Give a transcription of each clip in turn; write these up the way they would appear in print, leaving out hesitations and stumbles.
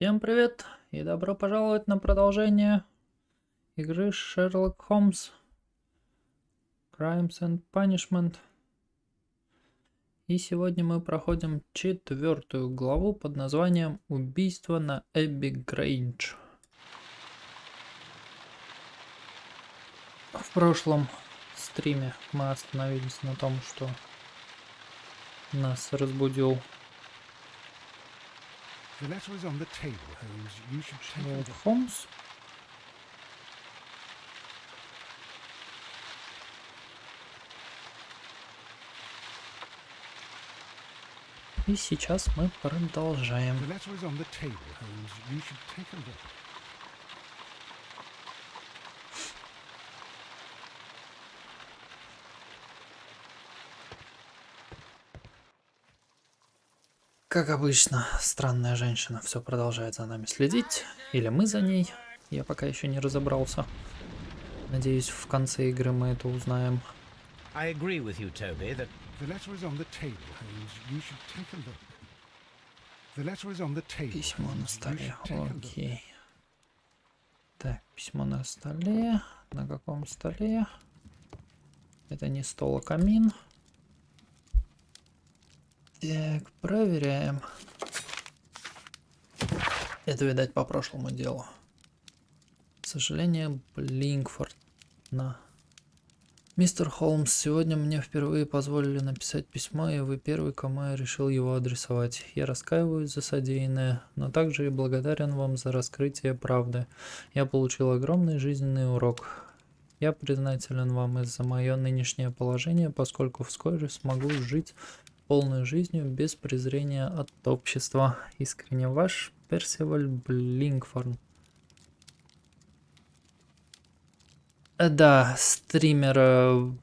Всем привет и добро пожаловать на продолжение игры Sherlock Holmes Crimes and Punishment. И сегодня мы проходим 4-ю главу под названием Убийство на Эбби-Грейндж. В прошлом стриме мы остановились на том, что нас разбудил Шерлок Холмс. И сейчас мы продолжаем. Как обычно, странная женщина все продолжает за нами следить. Или мы за ней. Я пока еще не разобрался. Надеюсь, в конце игры мы это узнаем. I agree with you, Toby, that The letter is on the table, Holmes. You should take a look. The letter is on the table. Письмо на Holmes. You столе. should take a look. Окей. Так, письмо на столе. На каком столе? Это не стол, а камин. Так, проверяем. Это, видать, по прошлому делу. К сожалению, Блинкфорд. Мистер Холмс, сегодня мне впервые позволили написать письмо, и вы первый, кому я решил его адресовать. Я раскаиваюсь за содеянное, но также и благодарен вам за раскрытие правды. Я получил огромный жизненный урок. Я признателен вам и за мое нынешнее положение, поскольку вскоре смогу жить полной жизнью без презрения от общества. Искренне ваш Персиваль Блинкфорн. Да, стримера...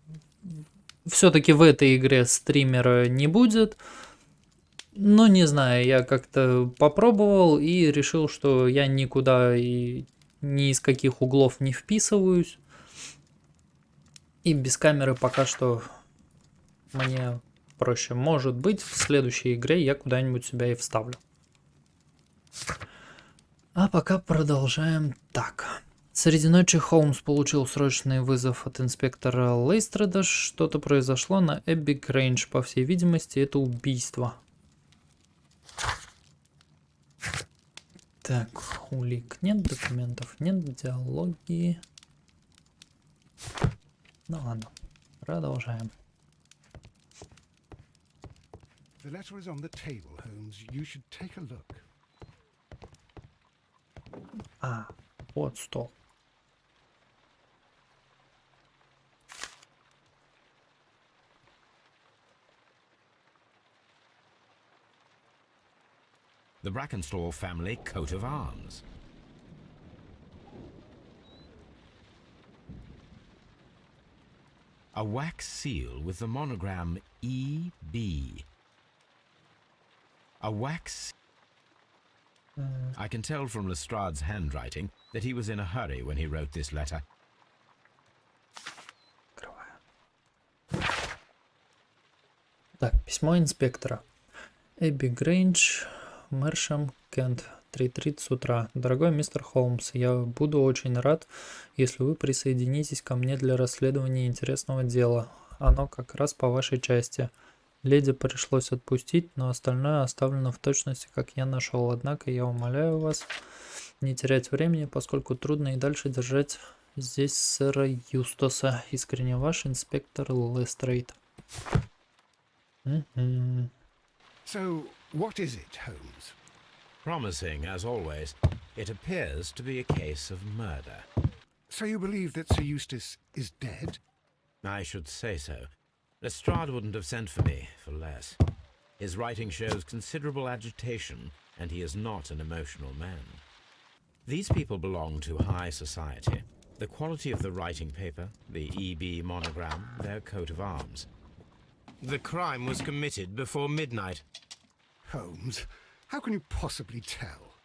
Все-таки в этой игре стримера не будет. Но не знаю, я как-то попробовал и решил, что я никуда и ни из каких углов не вписываюсь. И без камеры пока что мне проще. Может быть, в следующей игре я куда-нибудь себя и вставлю. А пока продолжаем так. Среди ночи Холмс получил срочный вызов от инспектора Лейстреда. Что-то произошло на Эбби-Грейндж. По всей видимости, это убийство. Так, улик нет, документов нет, диалоги. Ну ладно, продолжаем. The letter is on the table, Holmes. You should take a look. А, вот стол. the Brackenstall family coat of arms. A wax seal with the monogram E.B. A wax... I can tell from Lestrade's handwriting that he was in a hurry when he wrote this letter. Так, письмо инспектора. Эбби-Грейндж, Мэршем, Кент, 3:30 утра. Дорогой мистер Холмс, я буду очень рад, если вы присоединитесь ко мне для расследования интересного дела. Оно как раз по вашей части. Леди пришлось отпустить, но остальное оставлено в точности, как я нашел. Однако я умоляю вас не терять времени, поскольку трудно и дальше держать здесь сэра Юстоса. Искренне ваш инспектор Лестрейд. So, what is it, Holmes? Promising, as always, it appears to be a case of murder. So you believe that Sir Eustace is dead? I should say so. Lestrade wouldn't have sent for me for less. His writing shows considerable agitation, and he is not an emotional man. These people belong to high society. The quality of the writing paper, the EB monogram, their coat of arms. The crime was committed before midnight. Holmes, how can you possibly tell?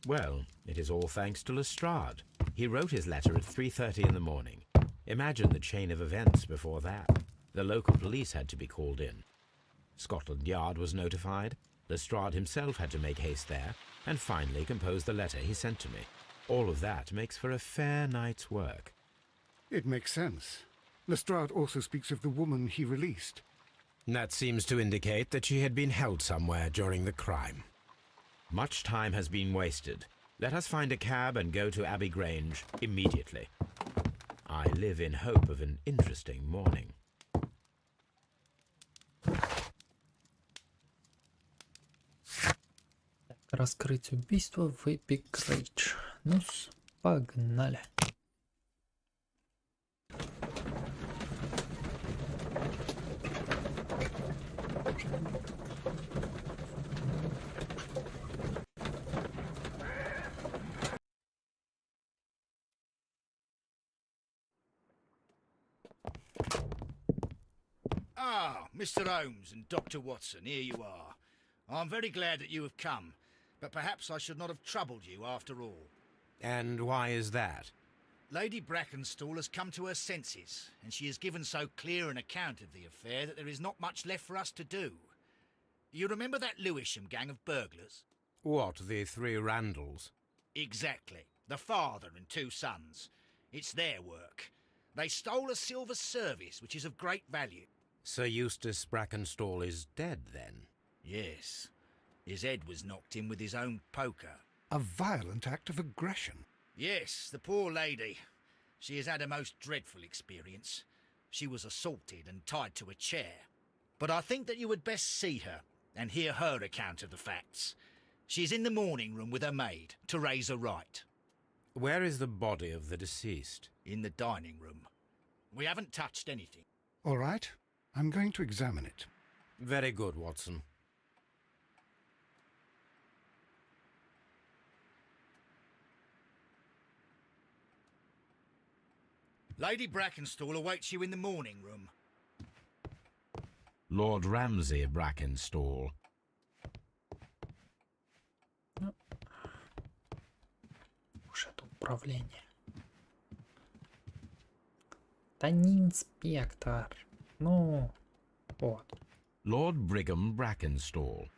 Well, it is all thanks to Lestrade. He wrote his letter at 3:30 in the morning. Imagine the chain of events before that. The local police had to be called in. Scotland Yard was notified. Lestrade himself had to make haste there, and finally compose the letter he sent to me. All of that makes for a fair night's work. It makes sense. Lestrade also speaks of the woman he released. That seems to indicate that she had been held somewhere during the crime. Much time has been wasted. Let us find a cab and go to Ebbie-Greinge immediately. I live in hope of an interesting morning. Раскрыть убийство в Эбби-Грейндж. Ну-с, погнали. Ah, Mr. Holmes and Dr. Watson, here you are. I'm very glad that you have come, but perhaps I should not have troubled you after all. And why is that? Lady Brackenstall has come to her senses, and she has given so clear an account of the affair that there is not much left for us to do. You remember that Lewisham gang of burglars? What, the three Randalls? Exactly. The father and two sons. It's their work. They stole a silver service, which is of great value. Sir Eustace Brackenstall is dead, then? Yes. His head was knocked in with his own poker. A violent act of aggression. Yes, the poor lady. She has had a most dreadful experience. She was assaulted and tied to a chair. But I think that you would best see her and hear her account of the facts. She's in the morning room with her maid, Teresa Wright. Where is the body of the deceased? In the dining room. We haven't touched anything. All right, I'm going to examine it. Very good, Watson. Lady Brackenstall awaits you in the morning room. Lord Ramsay Brackenstall. Уж это управление. Да не инспектор. Ну, вот. Lord Brigham Brackenstall.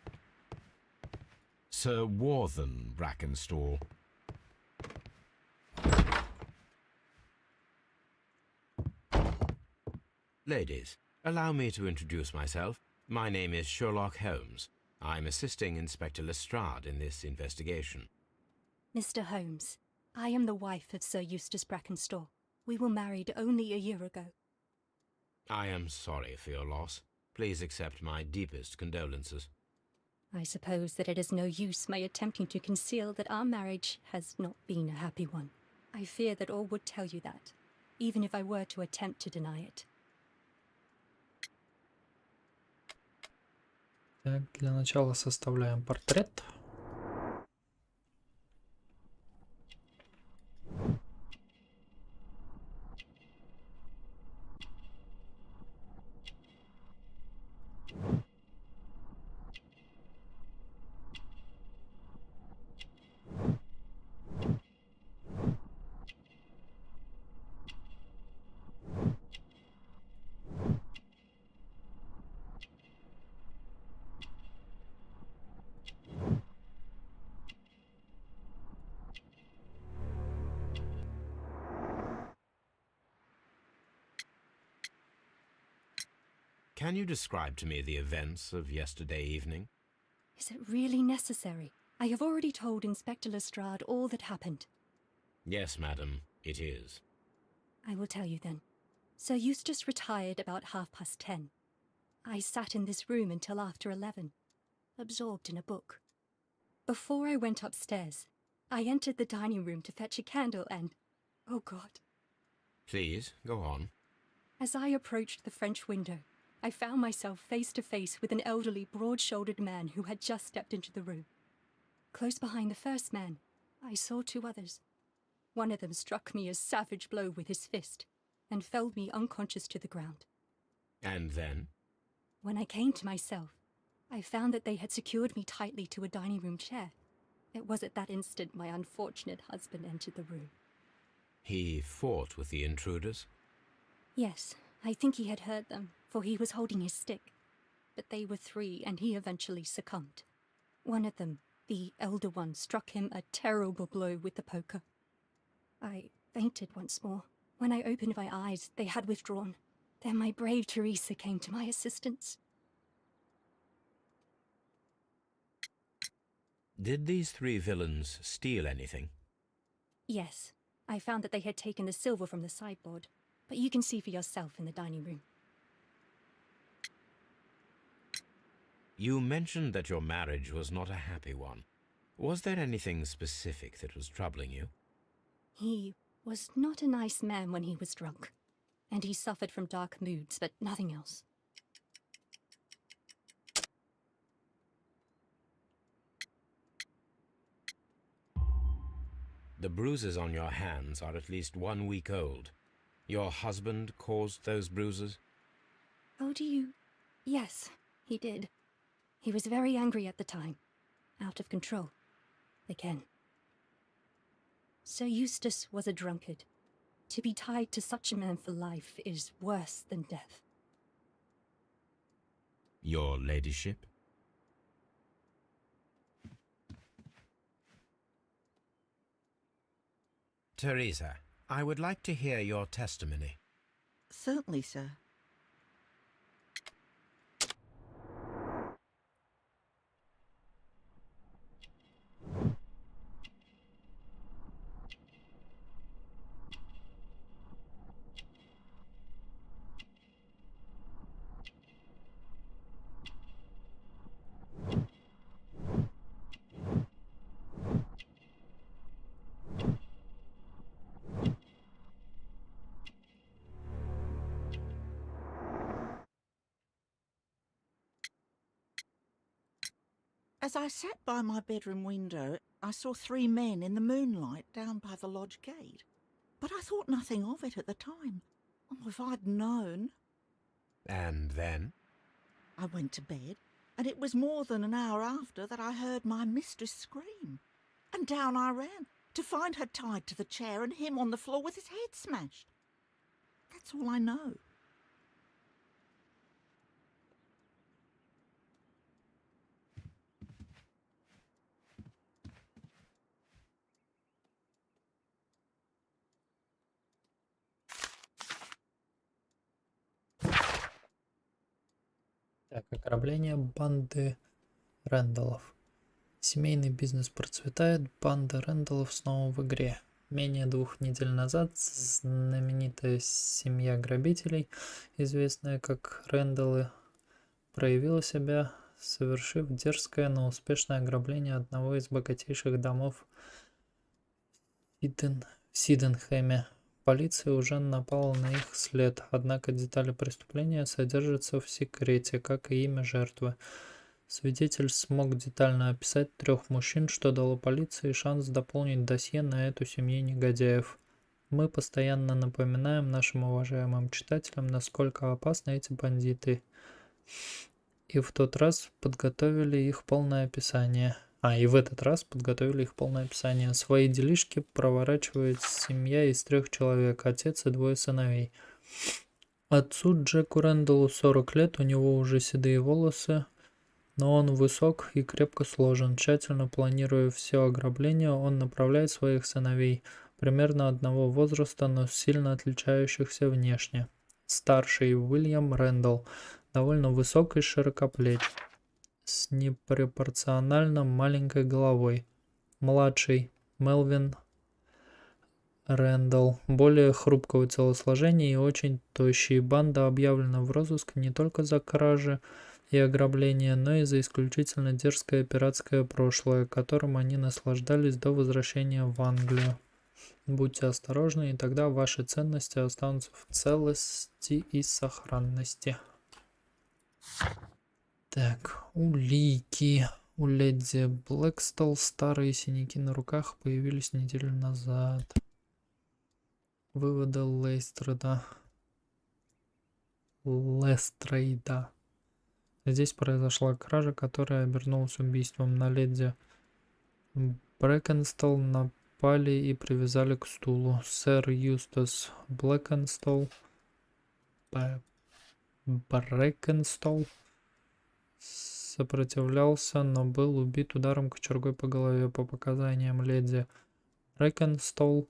Sir Warthen Brackenstall. Ladies, allow me to introduce myself. My name is Sherlock Holmes. I'm assisting Inspector Lestrade in this investigation. Mr. Holmes, I am the wife of Sir Eustace Brackenstall. We were married only a year ago. I am sorry for your loss. Please accept my deepest condolences. I suppose that it is no use my attempting to conceal that our marriage has not been a happy one. I fear that all would tell you that, even if I were to attempt to deny it. Так, для начала составляем портрет. Can you describe to me the events of yesterday evening? Is it really necessary? I have already told Inspector Lestrade all that happened. Yes, madam, it is. I will tell you then. Sir Eustace retired about 10:30. I sat in this room until after 11, absorbed in a book. Before I went upstairs, I entered the dining room to fetch a candle and... oh God. Please, go on. As I approached the French window, I found myself face to face with an elderly, broad-shouldered man who had just stepped into the room. Close behind the first man, I saw two others. One of them struck me a savage blow with his fist and felled me unconscious to the ground. And then? When I came to myself, I found that they had secured me tightly to a dining room chair. It was at that instant my unfortunate husband entered the room. He fought with the intruders? Yes, I think he had heard them, for he was holding his stick. But they were three, and he eventually succumbed. One of them, the elder one, struck him a terrible blow with the poker. I fainted once more. When I opened my eyes, they had withdrawn. Then my brave Teresa came to my assistance. Did these three villains steal anything? Yes, I found that they had taken the silver from the sideboard, but you can see for yourself in the dining room. You mentioned that your marriage was not a happy one. Was there anything specific that was troubling you? He was not a nice man when he was drunk, and he suffered from dark moods, but nothing else. The bruises on your hands are at least 1 week old. Your husband caused those bruises? How do you... Yes, he did. He was very angry at the time. Out of control. Again. Sir Eustace was a drunkard. To be tied to such a man for life is worse than death. Your ladyship? Teresa, I would like to hear your testimony. Certainly, sir. As I sat by my bedroom window, I saw 3 men in the moonlight down by the lodge gate. But I thought nothing of it at the time. Oh, if I'd known. And then? I went to bed, and it was more than an hour after that I heard my mistress scream. And down I ran, to find her tied to the chair and him on the floor with his head smashed. That's all I know. Так, ограбление банды Рэндаллов. Семейный бизнес процветает, банда Рэндаллов снова в игре. Менее 2 недель назад знаменитая семья грабителей, известная как Рэндаллы, проявила себя, совершив дерзкое, но успешное ограбление одного из богатейших домов в Сиденхэме. Полиция уже напала на их след, однако детали преступления содержатся в секрете, как и имя жертвы. Свидетель смог детально описать 3 мужчин, что дало полиции шанс дополнить досье на эту семью негодяев. Мы постоянно напоминаем нашим уважаемым читателям, насколько опасны эти бандиты. И в этот раз подготовили их полное описание. Свои делишки проворачивает семья из 3 человек, отец и 2 сыновей. Отцу Джеку Рэндаллу 40 лет, у него уже седые волосы, но он высок и крепко сложен. Тщательно планируя все ограбление, он направляет своих сыновей, примерно одного возраста, но сильно отличающихся внешне. Старший Уильям Рэндалл довольно высок и широкоплеч, с непропорционально маленькой головой. Младший Мелвин Рэндалл более хрупкого телосложения и очень тощий. Банда объявлена в розыск не только за кражи и ограбления, но и за исключительно дерзкое пиратское прошлое, которым они наслаждались до возвращения в Англию. Будьте осторожны, и тогда ваши ценности останутся в целости и сохранности. Так, улики. У леди Блэкстол старые синяки на руках появились неделю назад. Выводы Лестрейда. Здесь произошла кража, которая обернулась убийством. На леди Брэкенстол напали и привязали к стулу. Сэр Юстас Брэкенстол сопротивлялся, но был убит ударом кочергой по голове. По показаниям леди Брэкенстол,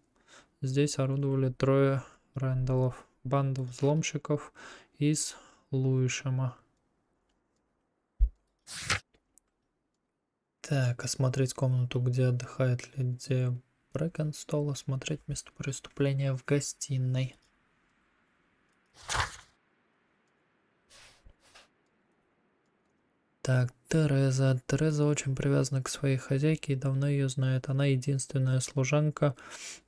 здесь орудовали 3 Рэндаллов, банда взломщиков из Луишема. Так, осмотреть комнату, где отдыхает леди Брэкенстол, осмотреть место преступления в гостиной. Так, Тереза. Тереза очень привязана к своей хозяйке и давно ее знает. Она единственная служанка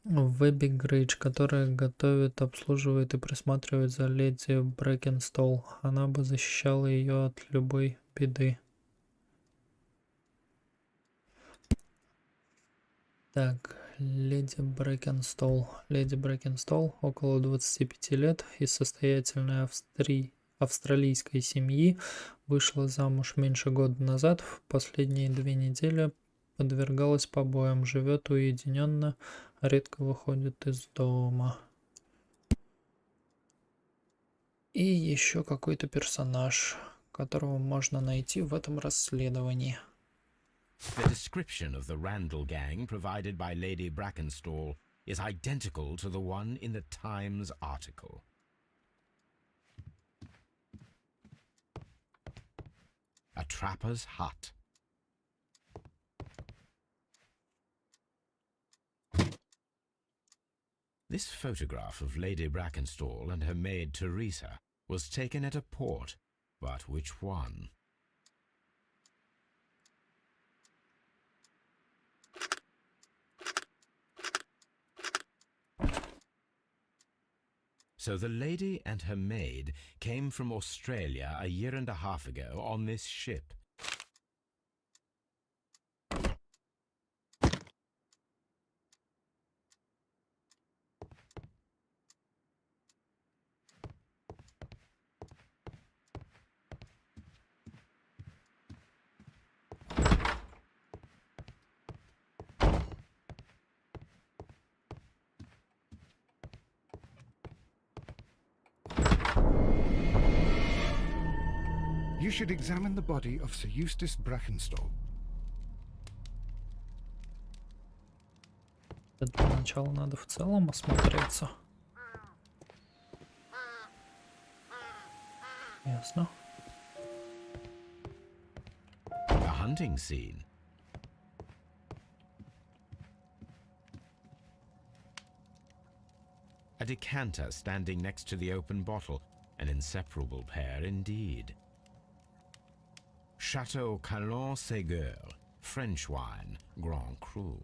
в Эбби-Грейндж, которая готовит, обслуживает и присматривает за леди Брэкенстол. Она бы защищала ее от любой беды. Так, леди Брэкенстол. Леди Брэкенстол, около 25 лет, из состоятельной австралийской семьи, вышла замуж меньше года назад, в последние 2 недели подвергалась побоям, живет уединенно, редко выходит из дома. И еще какой-то персонаж, которого можно найти в этом расследовании. The description of the Randall gang provided by Lady Brackenstall is identical to the one in the Times article. A trapper's hut. This photograph of Lady Brackenstall and her maid Teresa was taken at a port, but which one? So the lady and her maid came from Australia a year and a half ago on this ship. You should examine the body of Sir Eustace Brackenstall. Для начала надо в целом осмотреться. Ясно. A hunting scene. A decanter standing next to the open bottle, an inseparable pair indeed. Chateau Calon-Ségur, French wine, Grand Cru.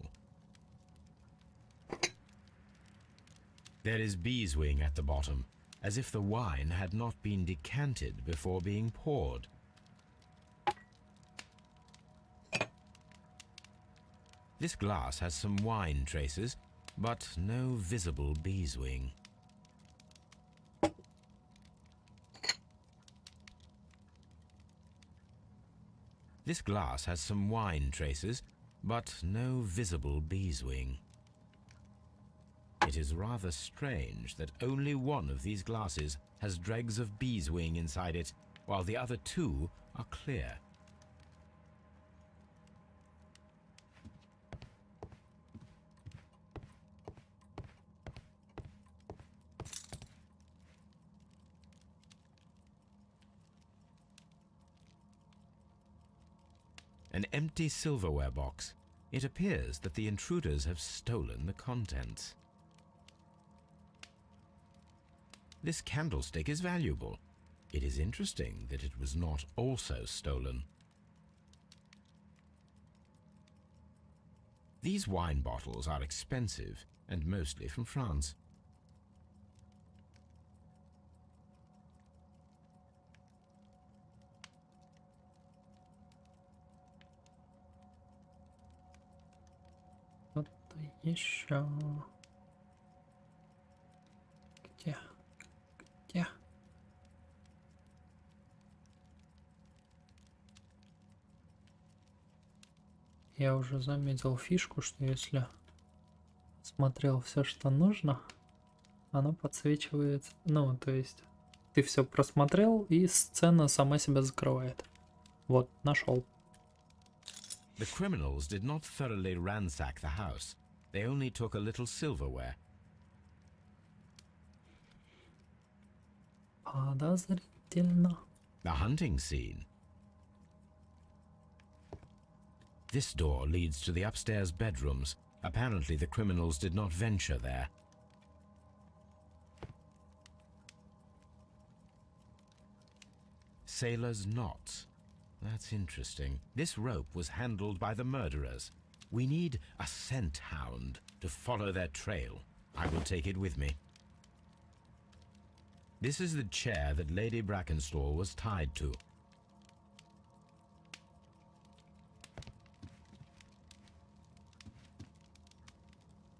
There is beeswing at the bottom, as if the wine had not been decanted before being poured. This glass has some wine traces, but no visible beeswing. This glass has some wine traces, but no visible beeswing. It is rather strange that only one of these glasses has dregs of beeswing inside it, while the other 2 are clear. An empty silverware box. It appears that the intruders have stolen the contents. This candlestick is valuable. It is interesting that it was not also stolen. These wine bottles are expensive and mostly from France. Еще. Где? Где? Я уже заметил фишку, что если смотрел все, что нужно, оно подсвечивается. Ну, то есть ты все просмотрел, и сцена сама себя закрывает. Вот, нашел. The criminals did not thoroughly ransack the house. They only took a little silverware. Подозрительно. A hunting scene. This door leads to the upstairs bedrooms. Apparently the criminals did not venture there. Sailor's knots. That's interesting. This rope was handled by the murderers. We need a scent hound to follow their trail. I will take it with me. This is the chair that Lady Brackenstall was tied to.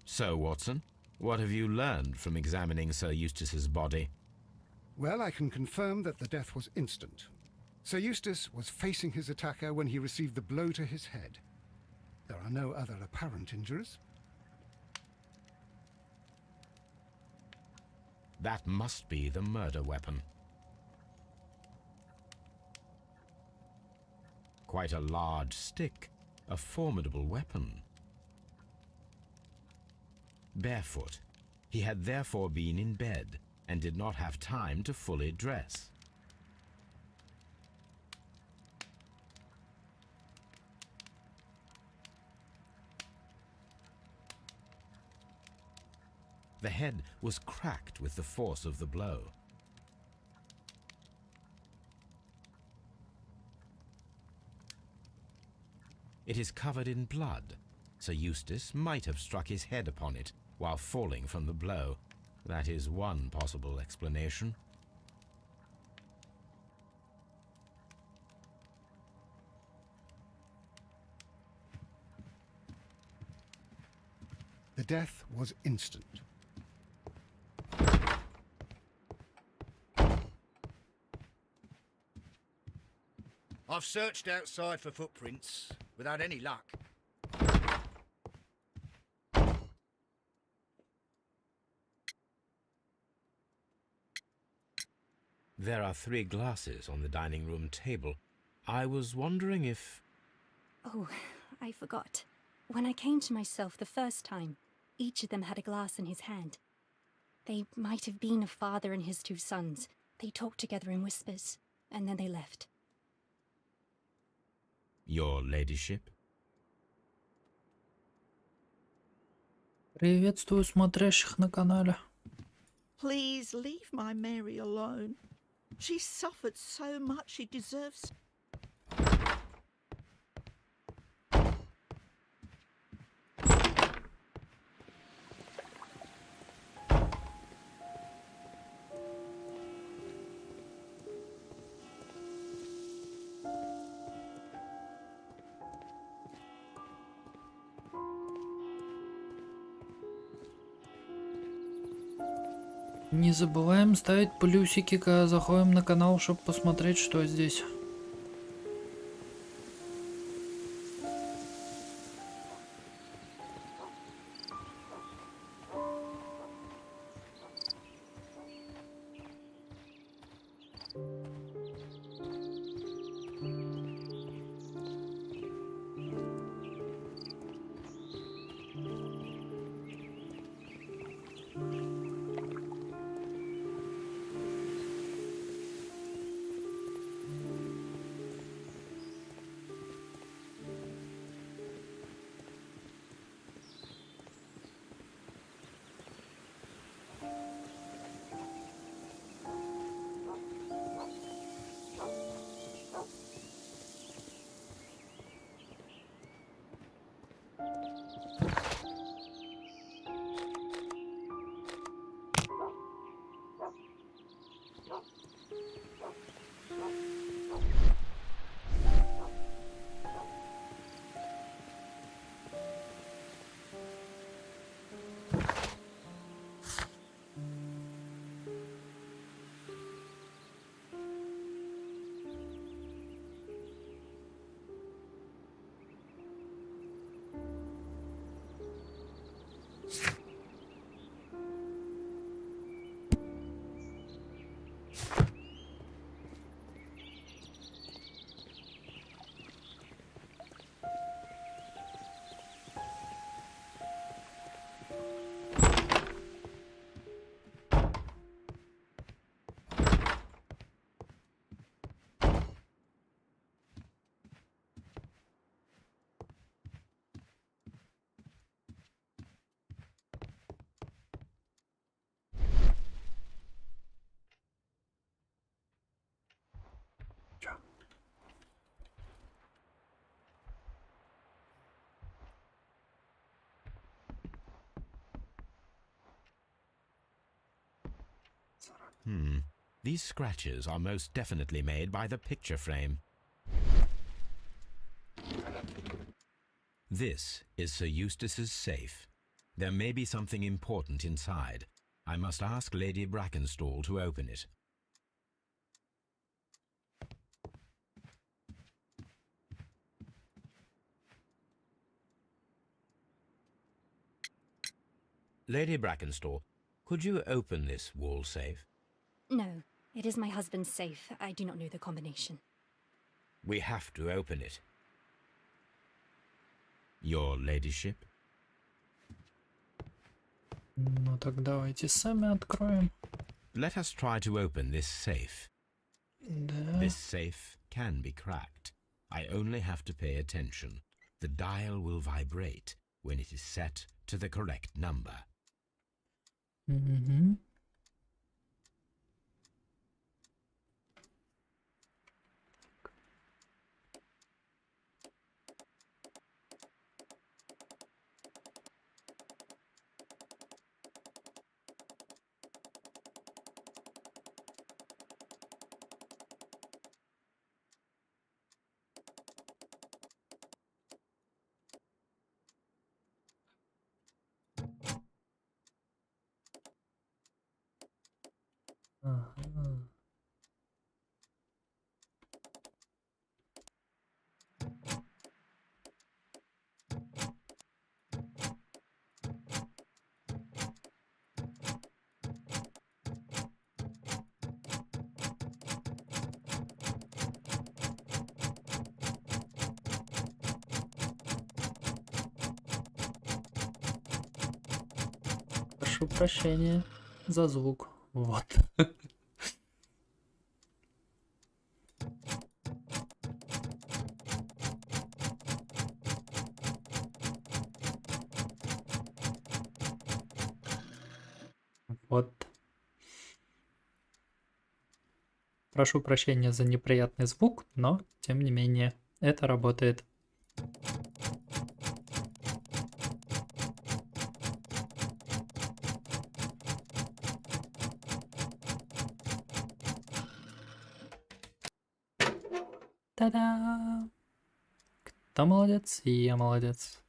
So, Watson, what have you learned from examining Sir Eustace's body? Well, I can confirm that the death was instant. Sir Eustace was facing his attacker when he received the blow to his head. There are no other apparent injuries. That must be the murder weapon. Quite a large stick, a formidable weapon. Barefoot, he had therefore been in bed and did not have time to fully dress. The head was cracked with the force of the blow. It is covered in blood. Sir Eustace might have struck his head upon it while falling from the blow. That is one possible explanation. The death was instant. I've searched outside for footprints without any luck. There are 3 glasses on the dining room table. I was wondering if... Oh, I forgot. When I came to myself the first time, each of them had a glass in his hand. They might have been a father and his 2 sons. They talked together in whispers, and then they left. Your ladyship? Приветствую смотрящих на канале. Please leave my Mary alone. She suffered so much, she deserves... Не забываем ставить плюсики, когда заходим на канал, чтобы посмотреть, что здесь. These scratches are most definitely made by the picture frame. This is Sir Eustace's safe. There may be something important inside. I must ask Lady Brackenstall to open it. Lady Brackenstall, could you open this wall safe? No, it is my husband's safe. I do not know the combination. We have to open it. Your ladyship? Ну так давайте сами откроем. Let us try to open this safe. Да. This safe can be cracked. I only have to pay attention. The dial will vibrate when it is set to the correct number. Угу. Ага. Прошу прощения за звук. Вот. Вот. Прошу прощения за неприятный звук, но тем не менее это работает. Та-да! Кто молодец? Я молодец.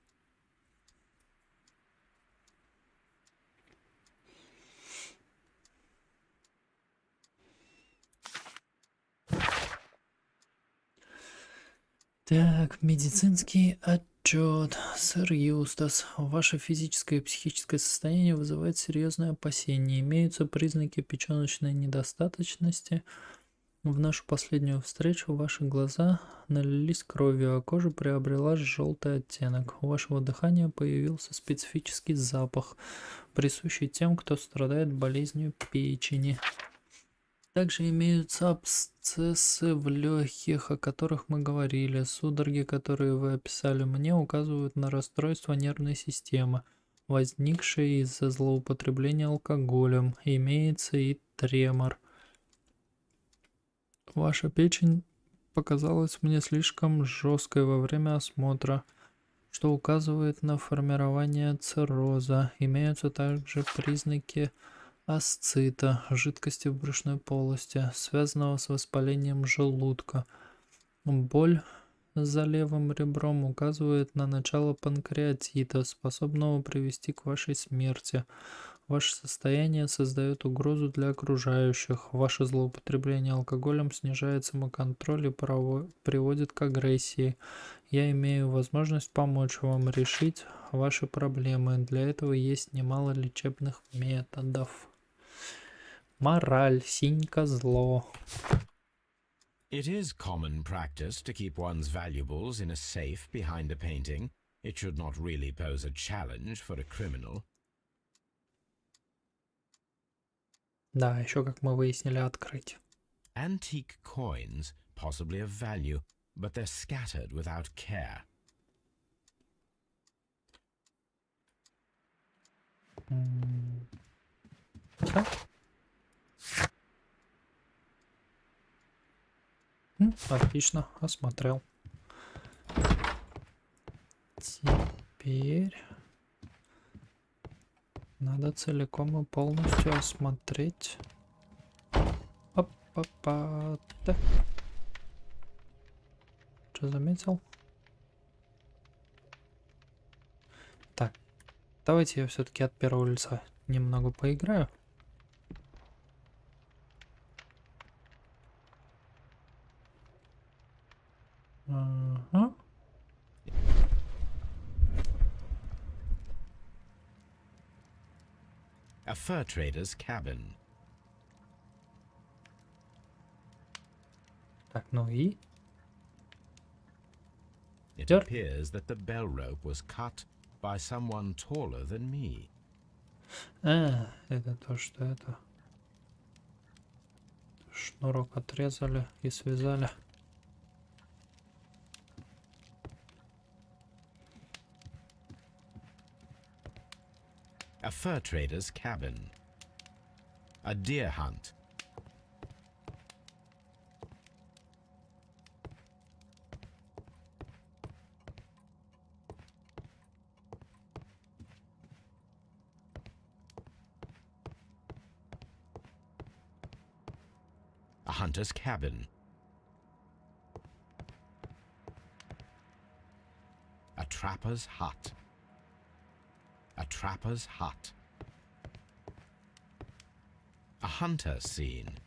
Так, медицинский отчет. Сэр Юстас, ваше физическое и психическое состояние вызывает серьезное опасение. Имеются признаки печёночной недостаточности. В нашу последнюю встречу ваши глаза налились кровью, а кожа приобрела желтый оттенок. У вашего дыхания появился специфический запах, присущий тем, кто страдает болезнью печени. Также имеются абсцессы в легких, о которых мы говорили. Судороги, которые вы описали мне, указывают на расстройство нервной системы, возникшее из-за злоупотребления алкоголем. Имеется и тремор. Ваша печень показалась мне слишком жесткой во время осмотра, что указывает на формирование цирроза. Имеются также признаки асцита, жидкости в брюшной полости, связанного с воспалением желудка. Боль за левым ребром указывает на начало панкреатита, способного привести к вашей смерти. Ваше состояние создает угрозу для окружающих. Ваше злоупотребление алкоголем снижает самоконтроль и приводит к агрессии. Я имею возможность помочь вам решить ваши проблемы. Для этого есть немало лечебных методов. Мораль, синька, зло. It is common practice to keep one's valuables in a safe behind a painting. It should not really pose a challenge for a criminal. Да, еще, как мы выяснили, открыть. Antique coins, possibly of value, but they're scattered without care. Всё? Отлично, осмотрел. Теперь надо целиком и полностью осмотреть Па-па-па. Да. Что заметил? Так, давайте я все-таки от первого лица немного поиграю. Ага. A fur trader's cabin. Так, ну и? It Sure. appears that the bell rope was cut by someone taller than me. Это то, что это. Шнурок отрезали и связали. A fur trader's cabin. A deer hunt. A hunter's cabin. A trapper's hut. A trapper's hut. A hunter scene.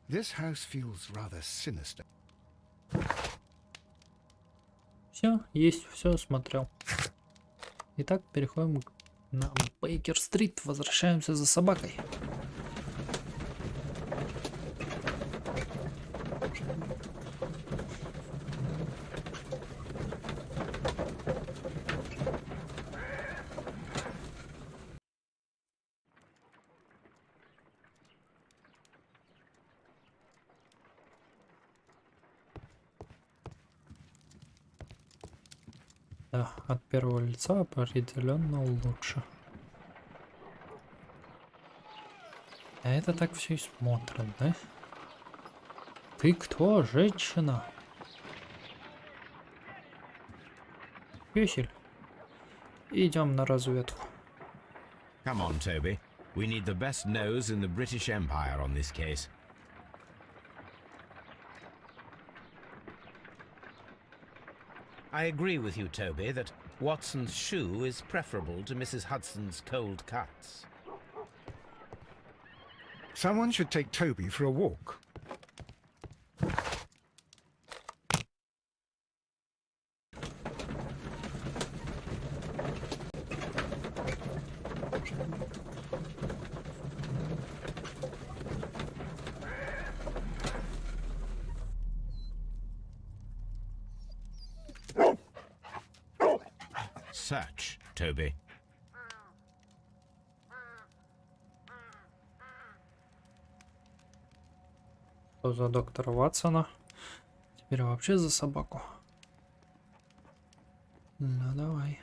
This house feels rather sinister. Все, есть, все смотрел. Итак, переходим на Бейкер-стрит. Возвращаемся за собакой. Да, от первого лица определенно лучше. А это так все и смотрит, да? Ты кто, женщина? Песель. Идем на разведку. Come on, Toby. We need the best nose in the British Empire on this case. I agree with you, Toby, that Watson's shoe is preferable to Mrs. Hudson's cold cuts. Someone should take Toby for a walk. Search, Toby. Что за доктора Ватсона? Теперь вообще за собаку. Ну давай.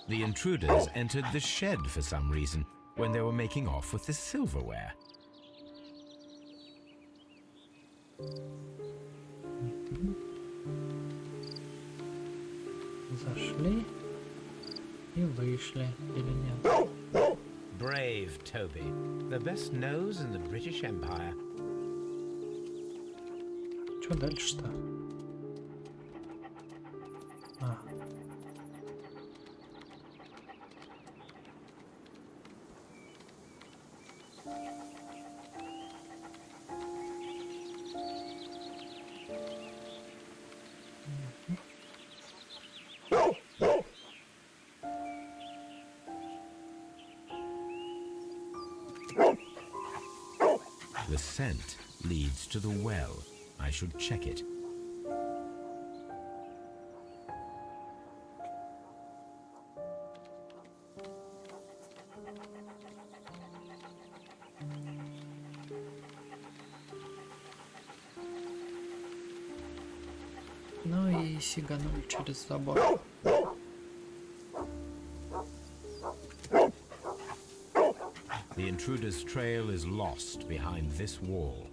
The intruders entered the shed for some reason when they were making off with the silverware. Зашли и вышли, или нет? Brave Toby, the best nose in the British Empire. Что дальше-то? А. The scent leads to the well. I should check it. Ну и сиганули через забор. The intruder's trail is lost behind this wall.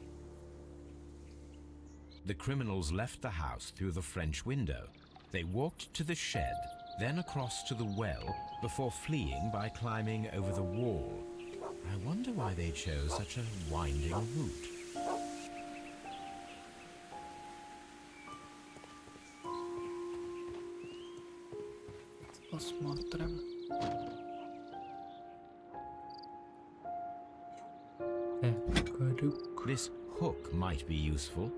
The criminals left the house through the French window. They walked to the shed, then across to the well, before fleeing by climbing over the wall. I wonder why they chose such a winding route. Посмотрим. Крюк. This hook might be useful.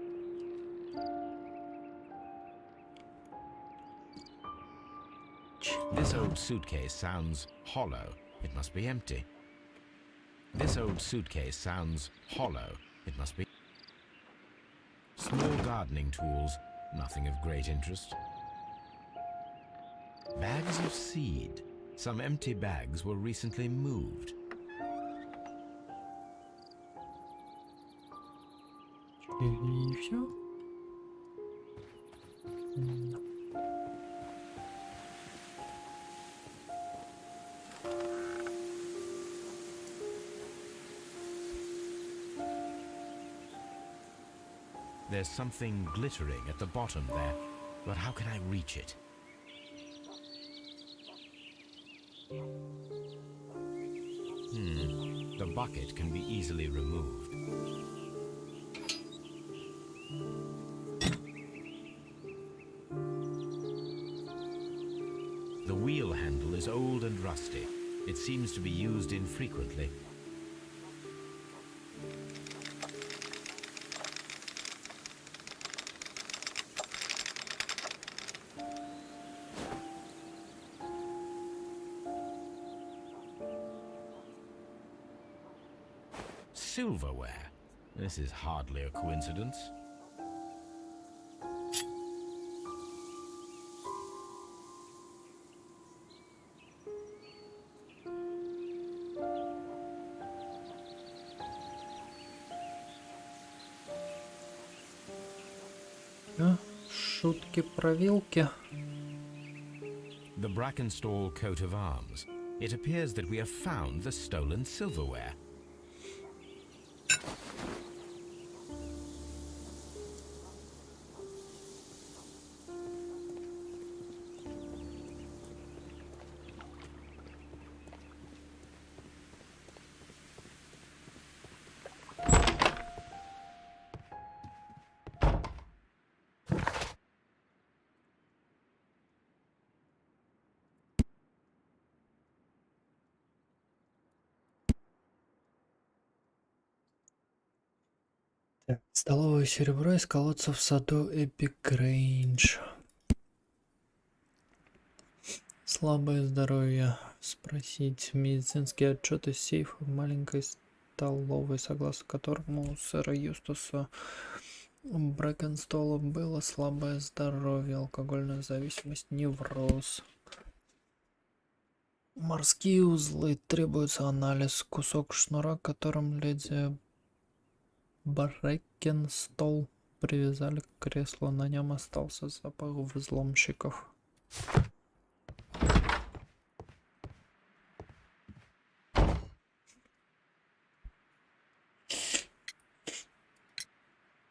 This old suitcase sounds hollow. It must be empty. This old suitcase sounds hollow. It must be... Small gardening tools, nothing of great interest. Bags of seed. Some empty bags were recently moved. И все. There's something glittering at the bottom there, but how can I reach it? The bucket can be easily removed. The wheel handle is old and rusty. It seems to be used infrequently. Silverware. This is hardly a coincidence. Шутки про вилки. The Brackenstall coat of arms. It appears that we have found the stolen silverware. Так, столовое серебро из колодца в саду Эбби-Грейндж. Слабое здоровье. Спросить медицинский отчет из сейфа в маленькой столовой, согласно которому у сэра Юстаса Брэкенстола было слабое здоровье, алкогольная зависимость, невроз. Морские узлы. Требуется анализ. Кусок шнура, которым леди Брэкенстол привязали к креслу. На нем остался запах взломщиков.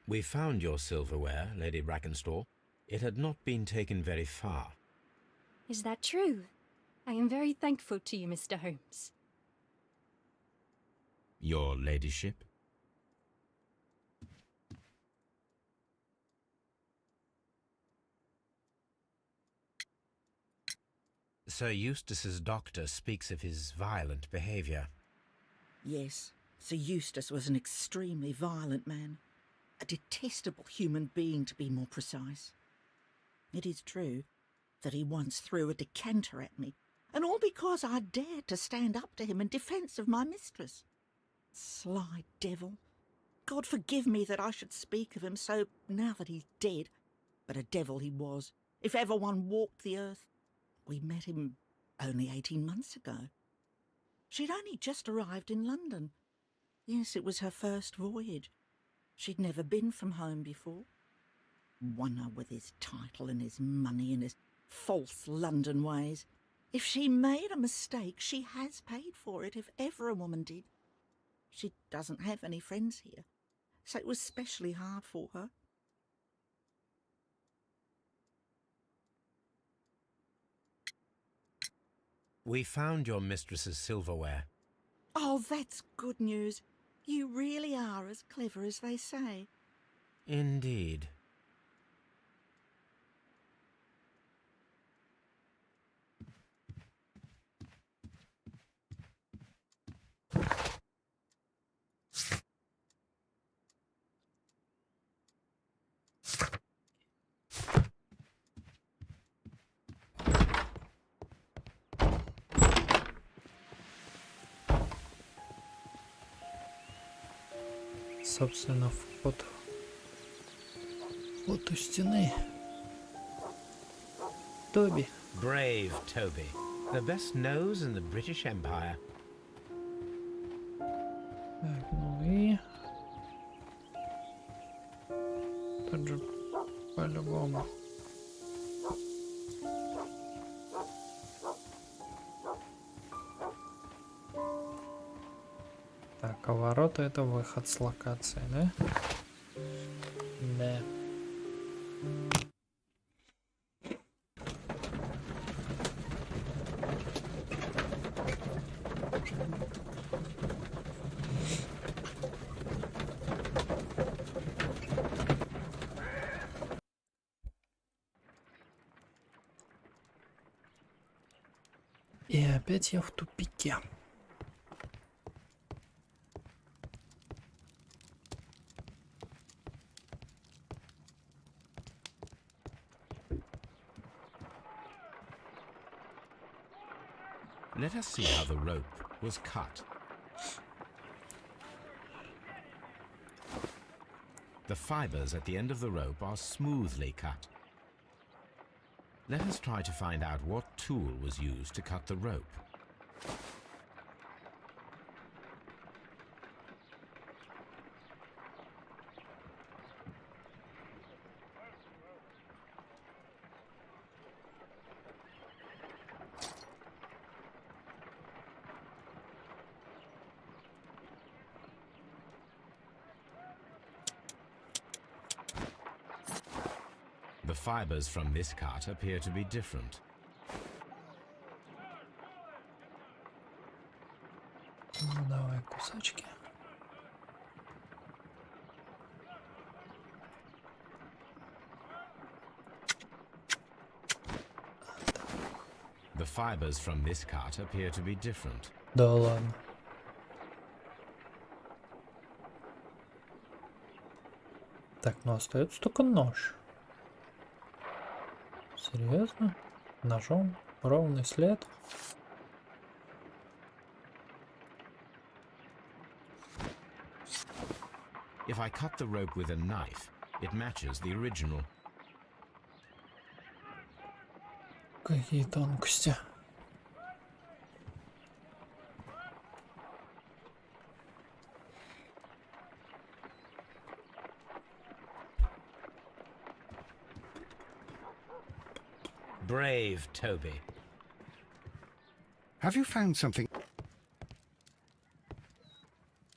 We found your silverware, Lady Brackenstall. It had not been taken very far. Is that true? I am very thankful to you, Mr. Holmes. Your ladyship? Sir Eustace's doctor speaks of his violent behaviour. Yes, Sir Eustace was an extremely violent man. A detestable human being, to be more precise. It is true that he once threw a decanter at me, and all because I dared to stand up to him in defence of my mistress. Sly devil. God forgive me that I should speak of him so now that he's dead. But a devil he was, if ever one walked the earth. We met him only 18 months ago. She'd only just arrived in London. Yes, it was her first voyage. She'd never been from home before. Wonder with his title and his money and his false London ways. If she made a mistake, she has paid for it, if ever a woman did. She doesn't have any friends here, so it was specially hard for her. We found your mistress's silverware. Oh, that's good news. You really are as clever as they say. Indeed. Собственно, вход вот у стены. Тоби. Brave Toby, the best nose in the British Empire. Так, ну и... Тут же по-любому. Так, а ворота это выход с локации, да? Да. И опять я в тупике. Let us see how the rope was cut. The fibers at the end of the rope are smoothly cut. Let us try to find out what tool was used to cut the rope. The fibers from this cut appear to be different. Ну, давай кусочки. The fibers from this cut appear to be different. Да ладно. Так, ну остается только нож. Серьезно? Ножом? Ровный след? If I cut the rope with a knife, it matches the original. Какие тонкости. Brave Toby. Have you found something?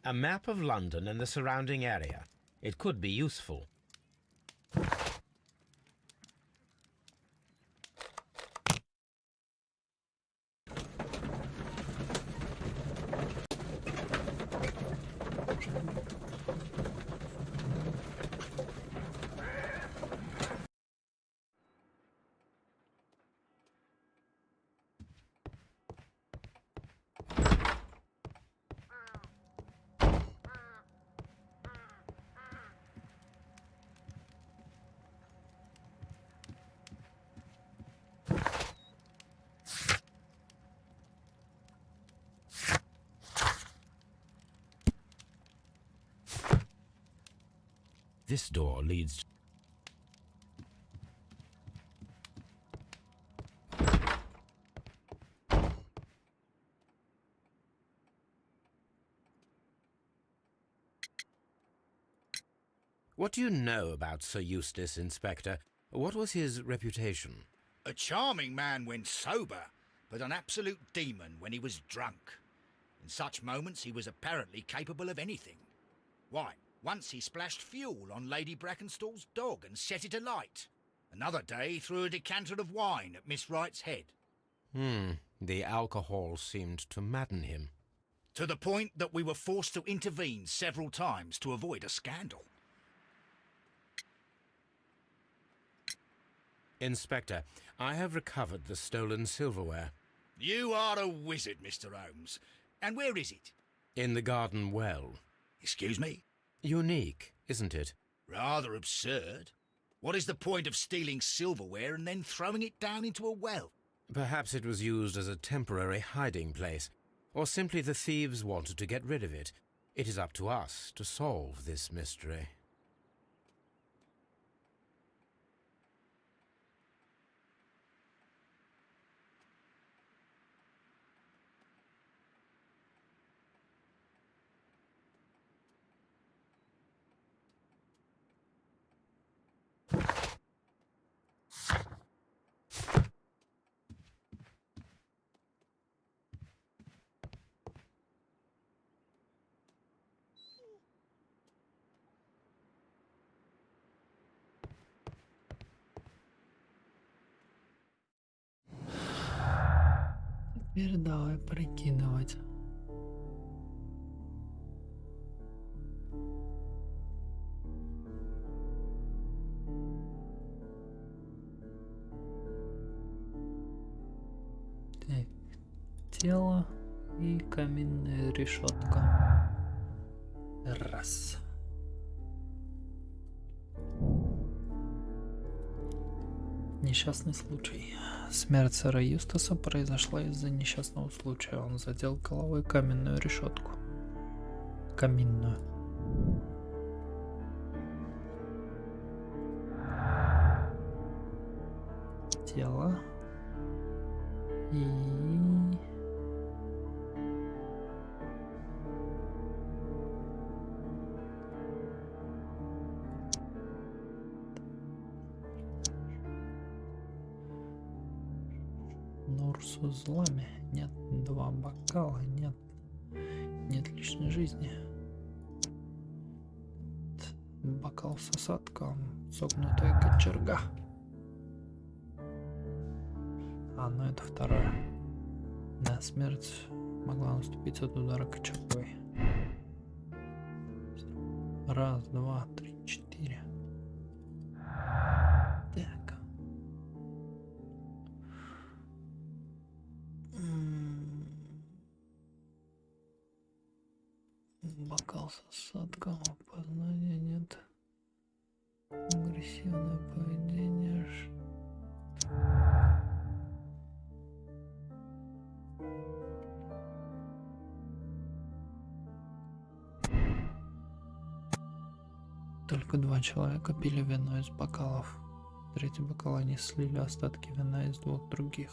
A map of London and the surrounding area. It could be useful. This door leads... What do you know about Sir Eustace, Inspector? What was his reputation? A charming man when sober, but an absolute demon when he was drunk. In such moments he was apparently capable of anything. Why, once he splashed fuel on Lady Brackenstall's dog and set it alight. Another day he threw a decanter of wine at Miss Wright's head. The alcohol seemed to madden him. To the point that we were forced to intervene several times to avoid a scandal. Inspector, I have recovered the stolen silverware. You are a wizard, Mr. Holmes. And where is it? In the garden well. Excuse me? Unique, isn't it? Rather absurd. What is the point of stealing silverware and then throwing it down into a well? Perhaps it was used as a temporary hiding place, or simply the thieves wanted to get rid of it. It is up to us to solve this mystery. Теперь давай прикидывать. Так, тело и каминная решетка. Раз. Несчастный случай. Смерть сэра Юстаса произошла из-за несчастного случая. Он задел головой каменную решетку. Каминную. Тело. И... Нур с узлами. Нет, 2 бокала. Нет. Нет лишней жизни. Бокал с осадком. Согнутая кочерга. А, ну это второе. Да, смерть могла наступить от удара кочергой. 1, 2, 3, 4. Так. Бокал с осадком, опознания нет. Агрессивное поведение. Только 2 человека пили вино из бокалов. В 3-й бокал они слили остатки вина из 2 других.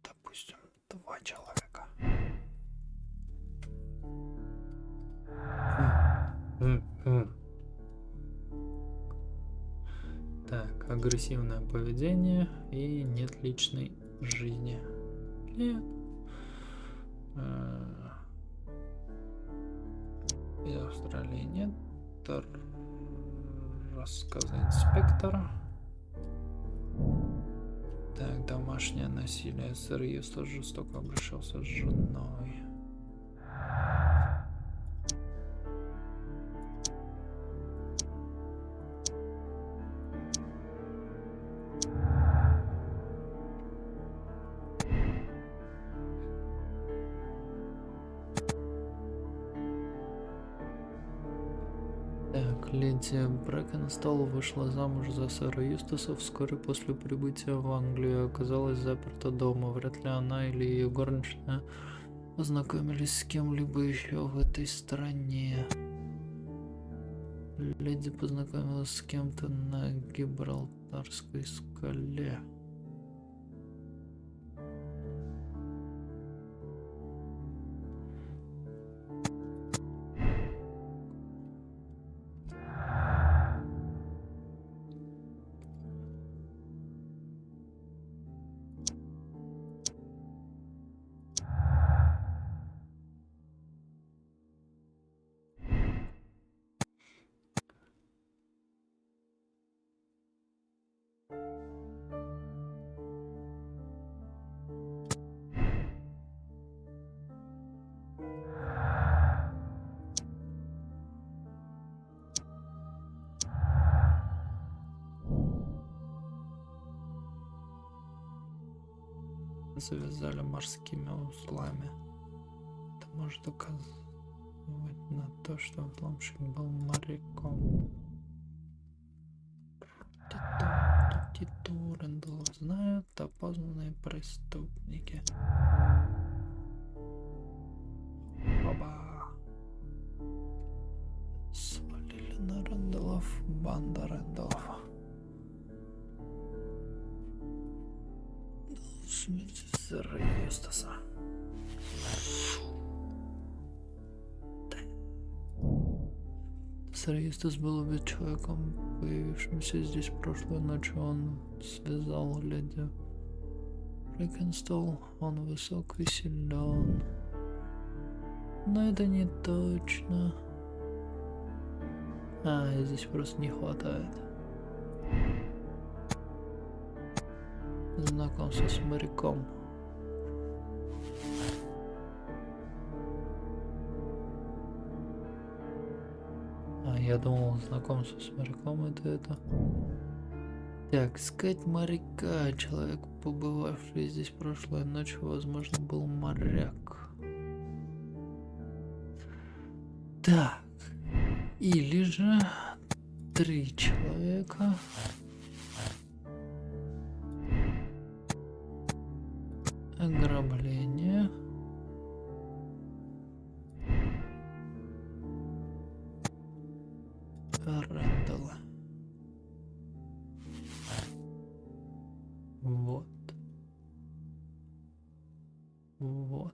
Допустим, 2 человека. Так, агрессивное поведение и нет личной жизни. Нет. Из Австралии нет. Рассказы инспектора. Так, домашнее насилие. Сэр Юстас жестоко обращался с женой. Так, леди Брэкенстол вышла замуж за сэра Юстаса вскоре после прибытия в Англию. Оказалась заперта дома. Вряд ли она или ее горничная познакомились с кем-либо еще в этой стране. Леди познакомилась с кем-то на Гибралтарской скале. Завязали морскими узлами. Это может указывать на то, что взломщик был моряком. Рэндалл знают опознанные преступники. Оба. Свалили на Рэндаллов. Банда Рэндаллов. Сэра Юстаса. Сэр Юстас был убит человеком, появившимся здесь прошлой ночью. Он связал леди Брэкенстол. Он высок и силен. Но это не точно. Здесь просто не хватает знакомства с моряком. Я думал, знакомство с моряком это. Так, искать моряка. Человек, побывавший здесь прошлой ночью, возможно, был моряк. Так. Или же 3 человека. Ограбление. Рэндалла. Вот. Вот.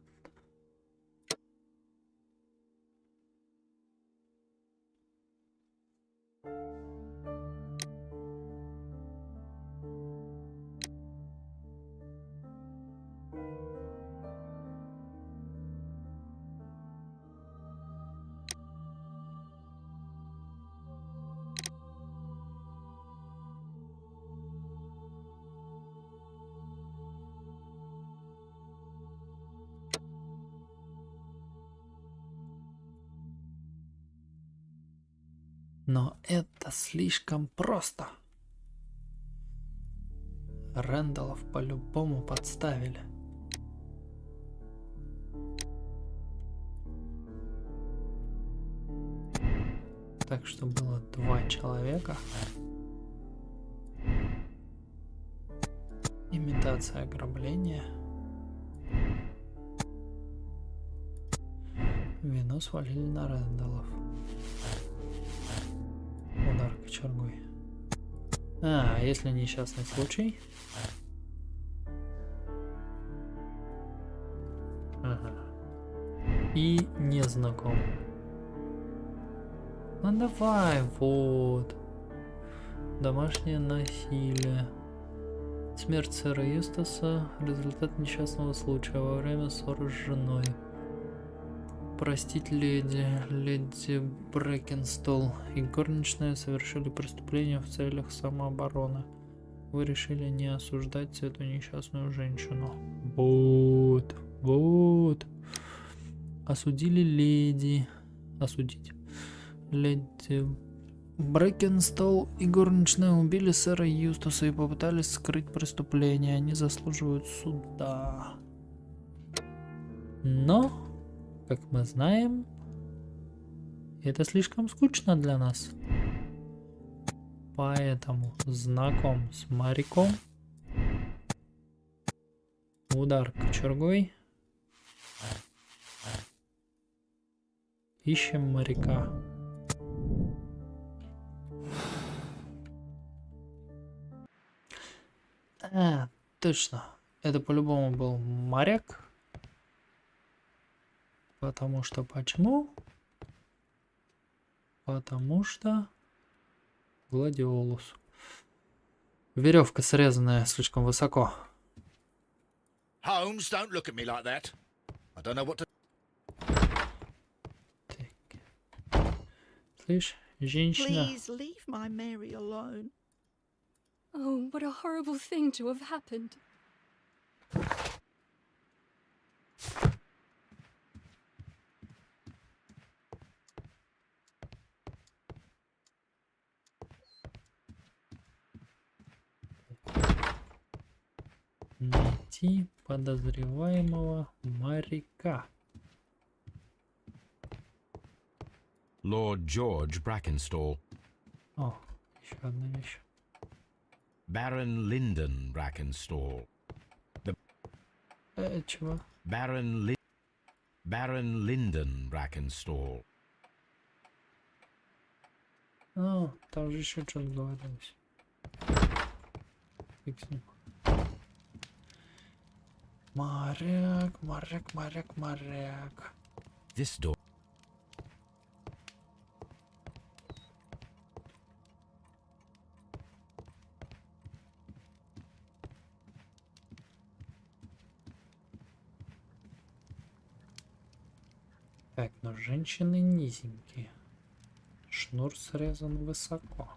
Но это слишком просто. Рэндаллов по-любому подставили. Так что было 2 человека. Имитация ограбления. Вину свалили на Рэндаллов. Удар кочергой. Если несчастный случай? Ага. И незнаком. Ну давай, вот. Домашнее насилие. Смерть сэра Юстаса — результат несчастного случая во время ссоры с женой. Простить леди Брэкенстол и горничная совершили преступление в целях самообороны. Вы решили не осуждать эту несчастную женщину. Вот. Осудили леди. Осудить. Леди Брэкенстол и горничная убили сэра Юстаса и попытались скрыть преступление. Они заслуживают суда. Но, как мы знаем, Это слишком скучно для нас. Поэтому знаком с моряком. Удар кочергой. Ищем моряка. Точно. Это по-любому был моряк. Потому что почему? Потому что гладиолус. Веревка срезанная слишком высоко. Holmes, don't look at me like that. I don't know what to... Так. Слышь, женщина. Please leave my Mary alone. Oh, what a horrible thing to have happened. Найти подозреваемого моряка. Lord George Brackenstall. О, еще одна вещь. Baron Lyndon Brackenstall. Чего? Baron Lyndon Brackenstall. О, там же еще что-то говорилось. Фиг с ним. Моряк, моряк, моряк, моряк. This door. Так, но женщины низенькие. Шнур срезан высоко.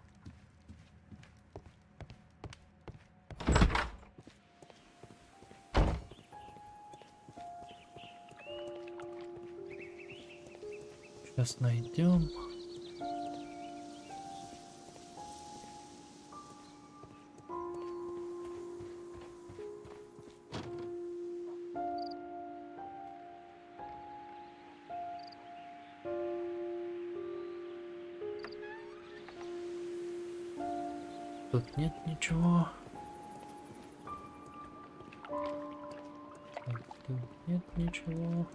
Сейчас найдем. Тут нет ничего. Так, тут нет ничего.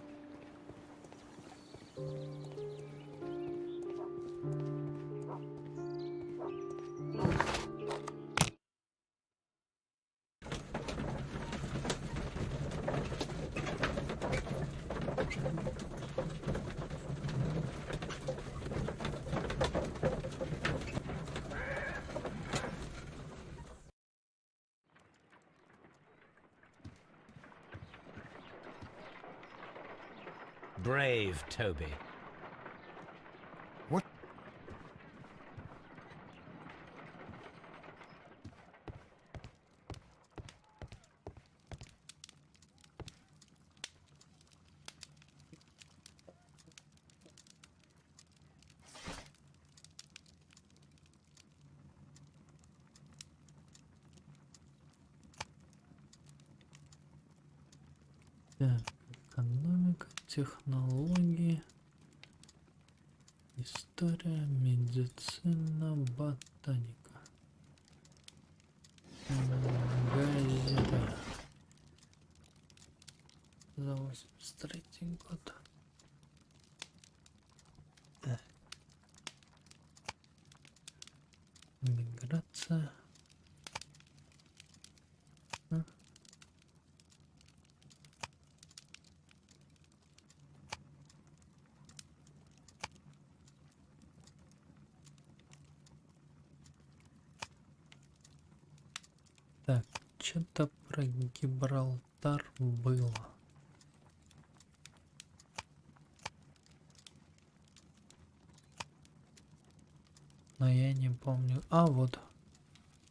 Brave Toby. What? Так, экономика, технологии, история, медицина, ботаника. Газета. За 83 год. Так. Миграция. Так, что-то про Гибралтар было. Но я не помню. А, вот.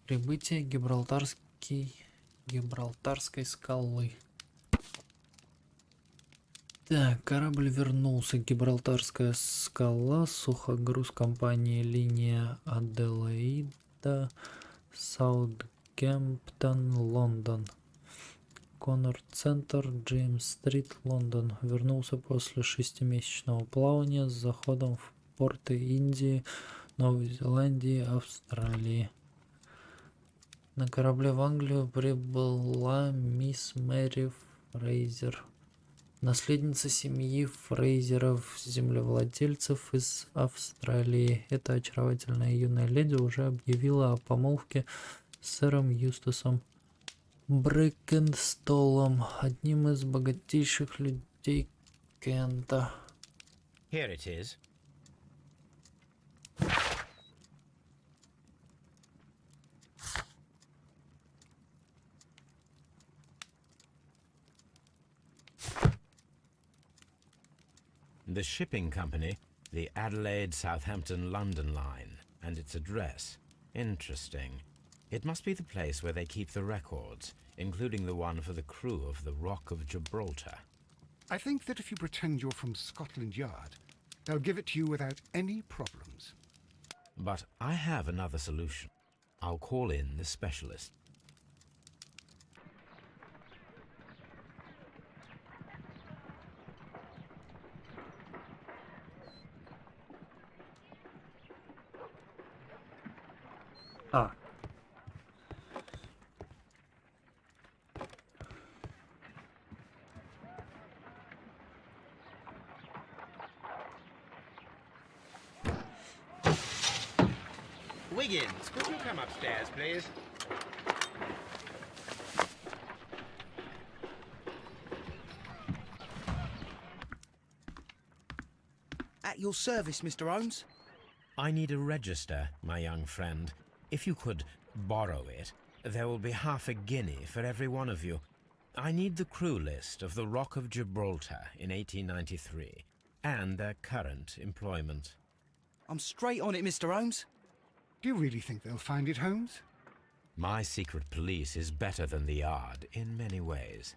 Прибытие Гибралтарской скалы. Так, корабль вернулся. Гибралтарская скала. Сухогруз компании линия Аделаида. Саутгемптон, Лондон. Коннор Центр, Джеймс Стрит, Лондон. Вернулся после 6-месячного плавания с заходом в порты Индии, Новой Зеландии, Австралии. На корабле в Англию прибыла мисс Мэри Фрейзер, наследница семьи Фрейзеров, землевладельцев из Австралии. Эта очаровательная юная леди уже объявила о помолвке с сэром Юстасом Брэкенстолом, одним из богатейших людей Кента. Here it is. The shipping company, the Adelaide, Southampton, London line, and its address. Interesting. It must be the place where they keep the records, including the one for the crew of the Rock of Gibraltar. I think that if you pretend you're from Scotland Yard, they'll give it to you without any problems. But I have another solution. I'll call in the specialist. А. Wiggins, could you come upstairs, please? At your service, Mr. Holmes. I need a register, my young friend. If you could borrow it, there will be half a guinea for every one of you. I need the crew list of the Rock of Gibraltar in 1893 and their current employment. I'm straight on it, Mr. Holmes. Do you really think they'll find it, Holmes? My secret police is better than the Yard in many ways.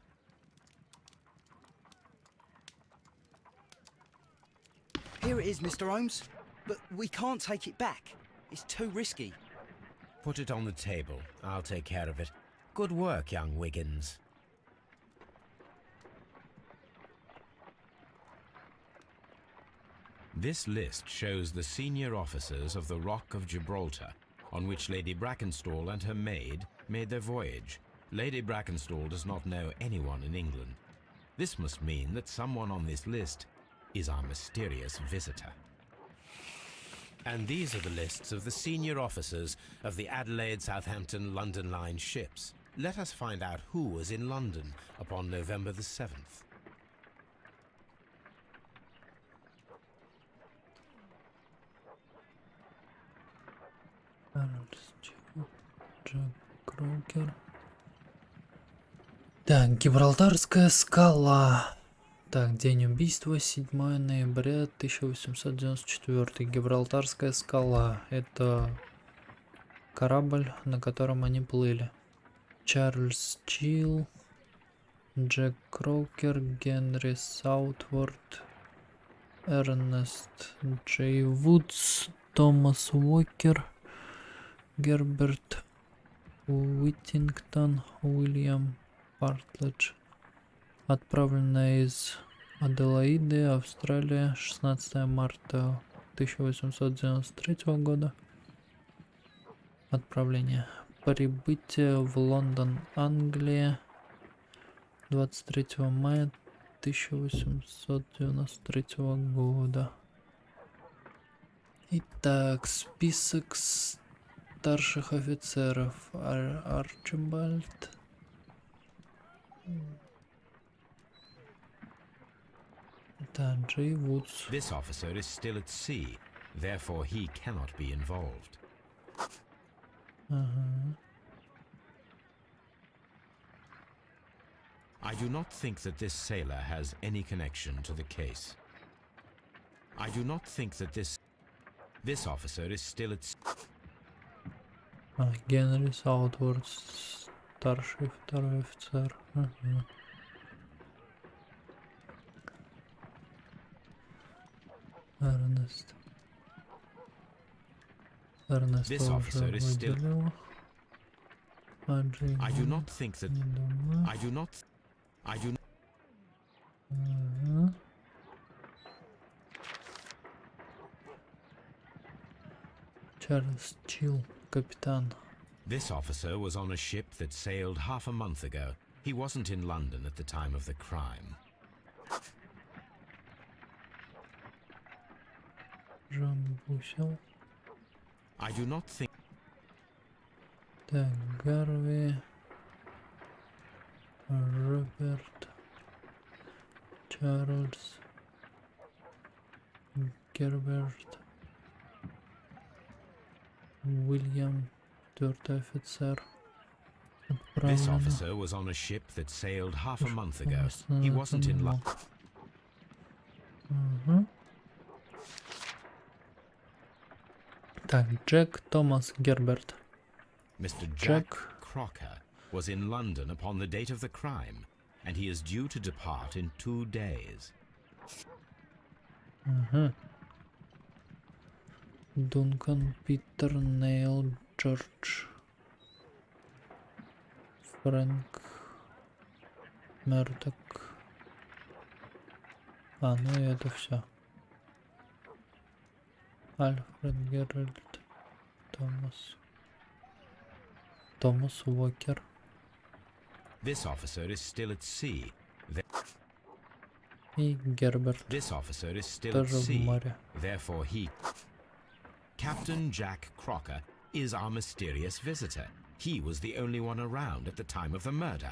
Here it is, Mr. Holmes. But we can't take it back. It's too risky. Put it on the table. I'll take care of it. Good work, young Wiggins. This list shows the senior officers of the Rock of Gibraltar, on which Lady Brackenstall and her maid made their voyage. Lady Brackenstall does not know anyone in England. This must mean that someone on this list is our mysterious visitor. And these are the lists of the senior officers of the Adelaide, Southampton, London line ships. Let us find out who was in London upon November the 7th. Так, Гибралтарская скала. Так, день убийства, 7 ноября 1894. Гибралтарская скала. Это корабль, на котором они плыли. Чарльз Чилл, Джек Крокер, Генри Саутворд, Эрнест Джей Вудс, Томас Уокер, Герберт Уиттингтон, Уильям Партледж. Отправленная из Аделаиды, Австралия, 16 марта 1893 года. Отправление. Прибытие в Лондон, Англия, 23 мая 1893 года. Итак, список старших офицеров. Арчибальд. Да, Джей Вудс. This officer is still at sea, therefore he cannot be involved. I do not think that this sailor has any connection to the case. I do not think that this officer is still at sea. Генри Саутворд, старший второй офицер. Эрнест. Эрнест This officer уже is still. выделил. А Джей I do not Вудс think that. не думаю. I do not. I do. Чарльз Чилл, капитан. This officer was on a ship that sailed half a month ago. He wasn't in London at the time of the crime. Жан Бусел. I do not think... Так, Гарви. Роберт. Чарльз. Герберт. Уильям. 4-й офицер. This officer was on a ship that sailed half a month ago. He wasn't in London. Так, Джек Томас Герберт. Mr. Jack Crocker was in London upon the date of the crime, and he is due to depart in 2 days. Дункан, Питер, Нейл, Джордж. Фрэнк. Мердок. А, ну и это все. Альфред, Геральт, Томас. Томас Уокер. This officer is still at sea. И Герберт. This officer is still at Тоже в sea. море. Therefore he... Captain Jack Crocker is our mysterious visitor. He was the only one around at the time of the murder.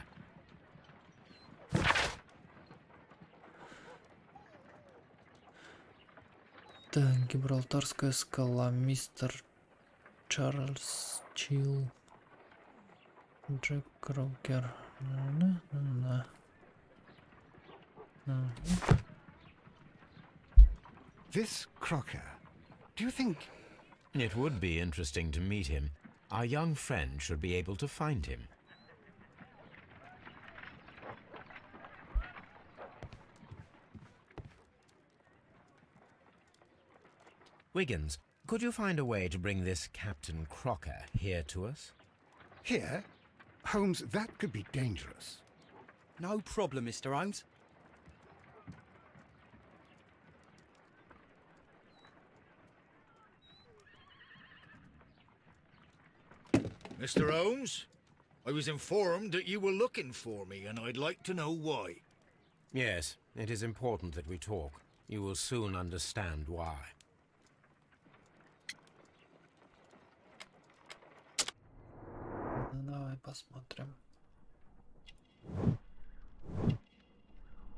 Так, Гибралтарская скала, мистер Чарльз Чилл, Джек Крокер. This Crocker, do you think... It would be interesting to meet him. Our young friend should be able to find him. Wiggins, could you find a way to bring this Captain Crocker here to us? Here? Holmes, that could be dangerous. No problem, Mr. Holmes. Mr. Holmes, I was informed that you were looking for me, and I'd like to know why. Yes, it is important that we talk. You will soon understand why. Ну, давай посмотрим.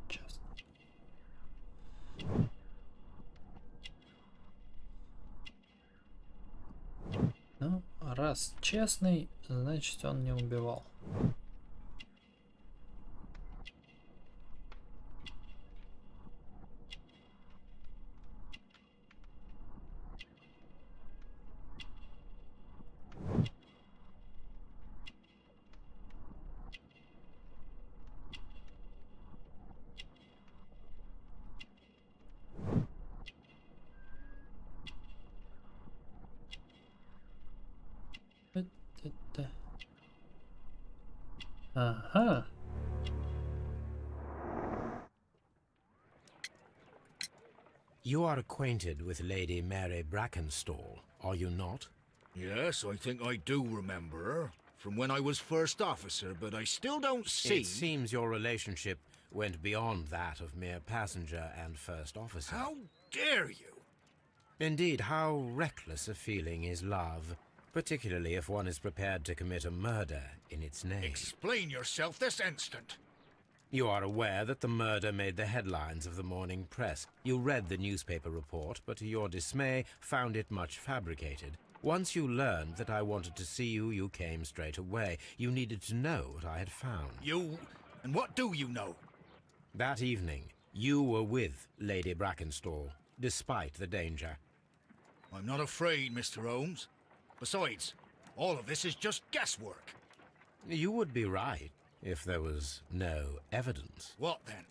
Честно. Ну, раз честный, значит он не убивал. Ага. You are acquainted with Lady Mary Brackenstall, are you not? Yes, I think I do remember her. From when I was first officer, but I still don't see... It seems your relationship went beyond that of mere passenger and first officer. How dare you? Indeed, how reckless a feeling is love, particularly if one is prepared to commit a murder in its name. Explain yourself this instant. You are aware that the murder made the headlines of the morning press. You read the newspaper report, but to your dismay, found it much fabricated. Once you learned that I wanted to see you, you came straight away. You needed to know what I had found. You... and what do you know? That evening, you were with Lady Brackenstall, despite the danger. I'm not afraid, Mr. Holmes. Besides, all of this is just guesswork. You would be right if there was no evidence. What then?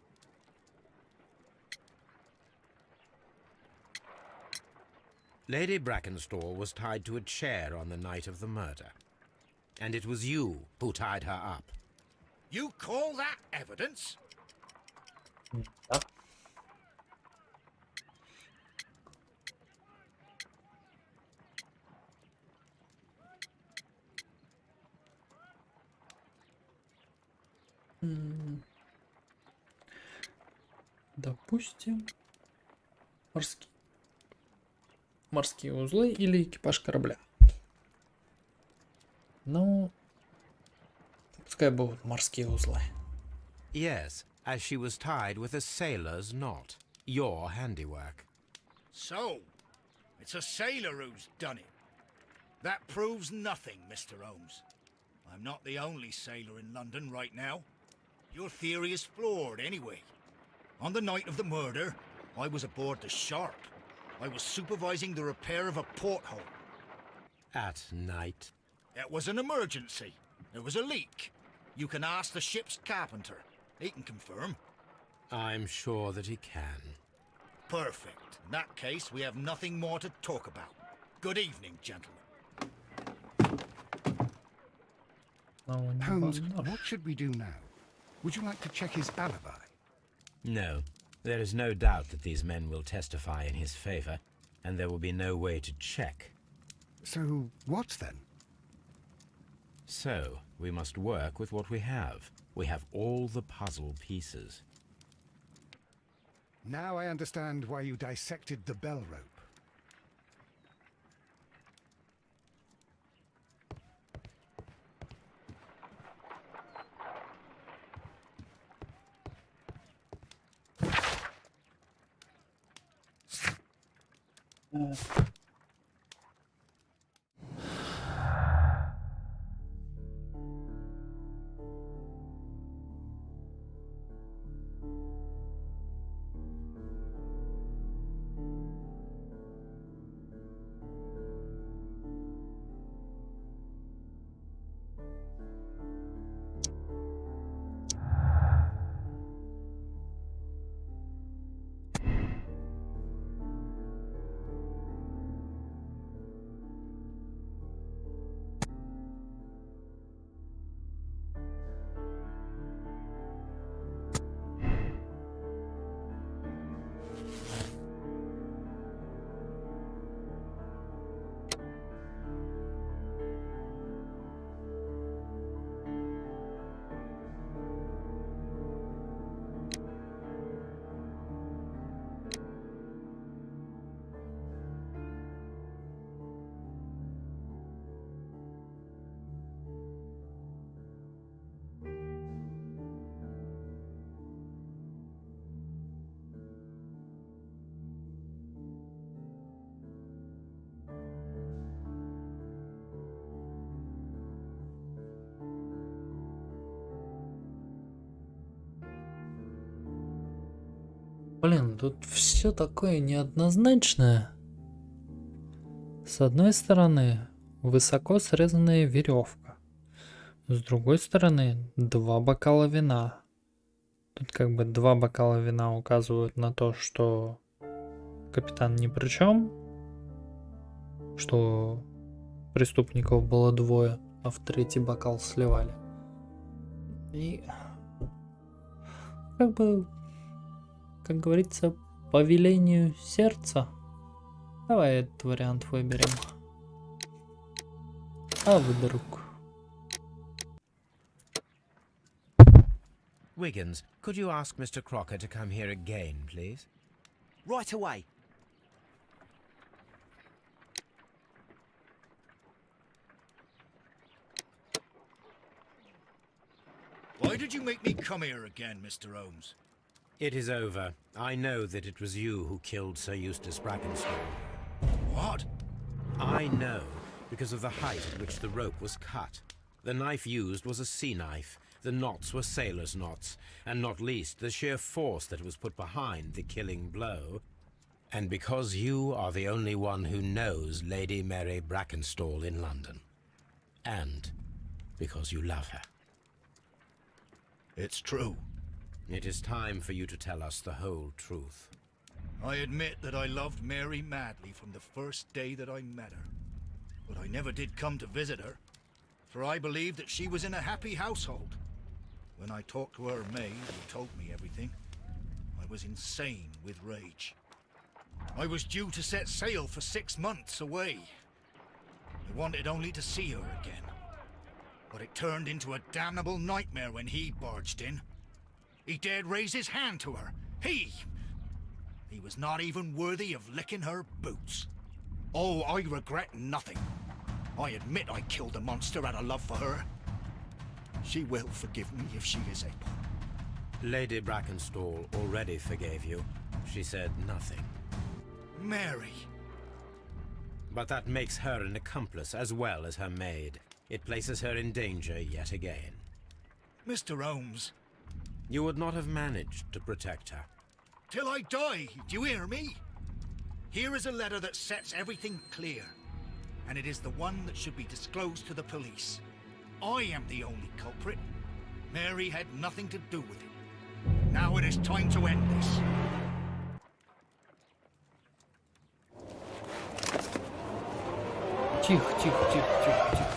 Lady Brackenstall was tied to a chair on the night of the murder. And it was you who tied her up. You call that evidence? Допустим, морские узлы или экипаж корабля. Ну, пускай будут морские узлы. Yes, as she was tied with a sailor's knot. Your handiwork. So, it's a sailor who's done it. That proves nothing, Mr. Holmes. I'm not the only sailor in London right now. Your theory is flawed anyway. On the night of the murder, I was aboard the Sharp. I was supervising the repair of a porthole. At night. It was an emergency. There was a leak. You can ask the ship's carpenter. He can confirm. I'm sure that he can. Perfect. In that case, we have nothing more to talk about. Good evening, gentlemen. Holmes, what should we do now? Would you like to check his alibi? No. There is no doubt that these men will testify in his favor, and there will be no way to check. So, what then? So, we must work with what we have. We have all the puzzle pieces. Now I understand why you dissected the bell rope. Блин, тут все такое неоднозначное. С одной стороны, высоко срезанная веревка. С другой стороны, 2 бокала вина. Тут как бы 2 бокала вина указывают на то, что капитан ни при чем, что преступников было 2, а в 3-й бокал сливали. И как бы, как говорится, по велению сердца. Давай этот вариант выберем. А вдруг? Wiggins, could you ask Mr. Crocker to come here again, please? Right away. Why did you make me come here again, Mr. Holmes? It is over. I know that it was you who killed Sir Eustace Brackenstall. What? I know, because of the height at which the rope was cut. The knife used was a sea knife. The knots were sailor's knots, and not least the sheer force that was put behind the killing blow. And because you are the only one who knows Lady Mary Brackenstall in London. And because you love her. It's true. It is time for you to tell us the whole truth. I admit that I loved Mary madly from the first day that I met her. But I never did come to visit her, for I believed that she was in a happy household. When I talked to her maid, who told me everything, I was insane with rage. I was due to set sail for 6 months away. I wanted only to see her again. But it turned into a damnable nightmare when he barged in. He dared raise his hand to her. He was not even worthy of licking her boots. Oh, I regret nothing. I admit I killed the monster out of love for her. She will forgive me if she is able. Lady Brackenstall already forgave you. She said nothing. Mary. But that makes her an accomplice as well as her maid. It places her in danger yet again. Mr. Holmes. You would not have managed to protect her. Till I die, do you hear me? Here is a letter that sets everything clear. And it is the one that should be disclosed to the police. I am the only culprit. Mary had nothing to do with it. Now it is time to end this. Тихо, тихо, тихо, тихо, тихо.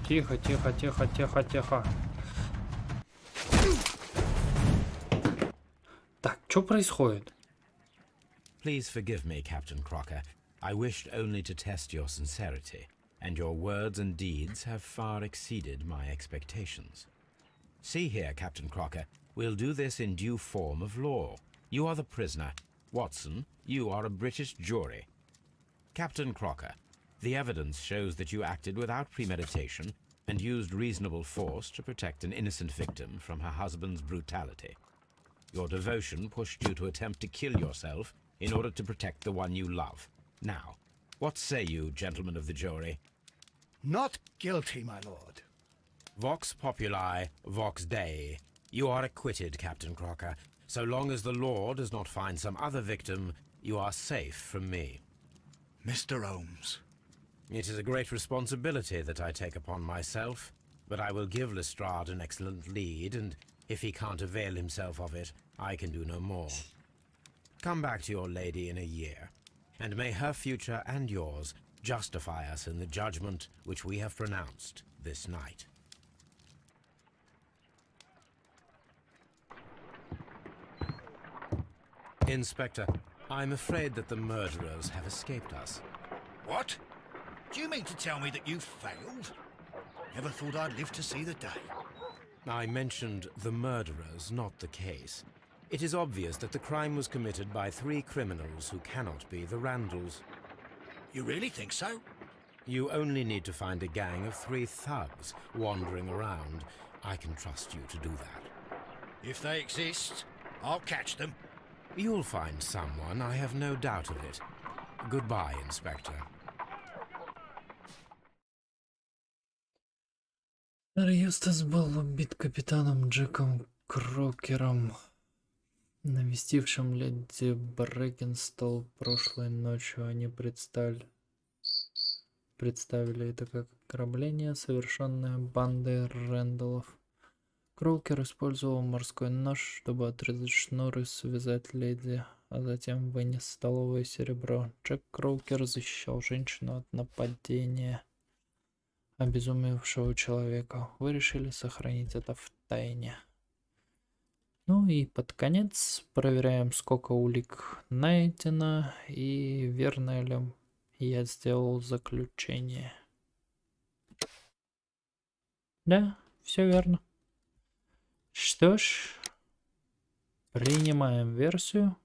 Тихо, тихо, тихо, тихо, тихо. Так, что происходит? Please forgive me, Captain Crocker. I wished only to test your sincerity, and your words and deeds have far exceeded my expectations. See here, Captain Crocker, we'll do this in due form of law. You are the prisoner. Watson, you are a British jury. Captain Crocker, the evidence shows that you acted without premeditation and used reasonable force to protect an innocent victim from her husband's brutality. Your devotion pushed you to attempt to kill yourself in order to protect the one you love. Now, what say you, gentlemen of the jury? Not guilty, my lord. Vox populi, vox dei. You are acquitted, Captain Crocker. So long as the law does not find some other victim, you are safe from me. Mr. Holmes. It is a great responsibility that I take upon myself, but I will give Lestrade an excellent lead, and if he can't avail himself of it, I can do no more. Come back to your lady in a year, and may her future and yours justify us in the judgment which we have pronounced this night. Inspector, I'm afraid that the murderers have escaped us. What? Do you mean to tell me that you failed? Never thought I'd live to see the day. I mentioned the murderers, not the case. It is obvious that the crime was committed by 3 criminals who cannot be the Randalls. You really think so? You only need to find a gang of 3 thugs wandering around. I can trust you to do that. If they exist, I'll catch them. You'll find someone, I have no doubt of it. Goodbye, Inspector. Юстас был убит капитаном Джеком Крокером, навестившим леди Брекенстол прошлой ночью. Они представили это как ограбление, совершенное бандой Рэндаллов. Крокер использовал морской нож, чтобы отрезать шнур и связать леди, а затем вынес столовое серебро. Джек Крокер защищал женщину от нападения обезумевшего человека. Вы решили сохранить это в тайне. Ну и под конец проверяем, сколько улик найдено и верно ли я сделал заключение. Да, все верно. Что ж, принимаем версию.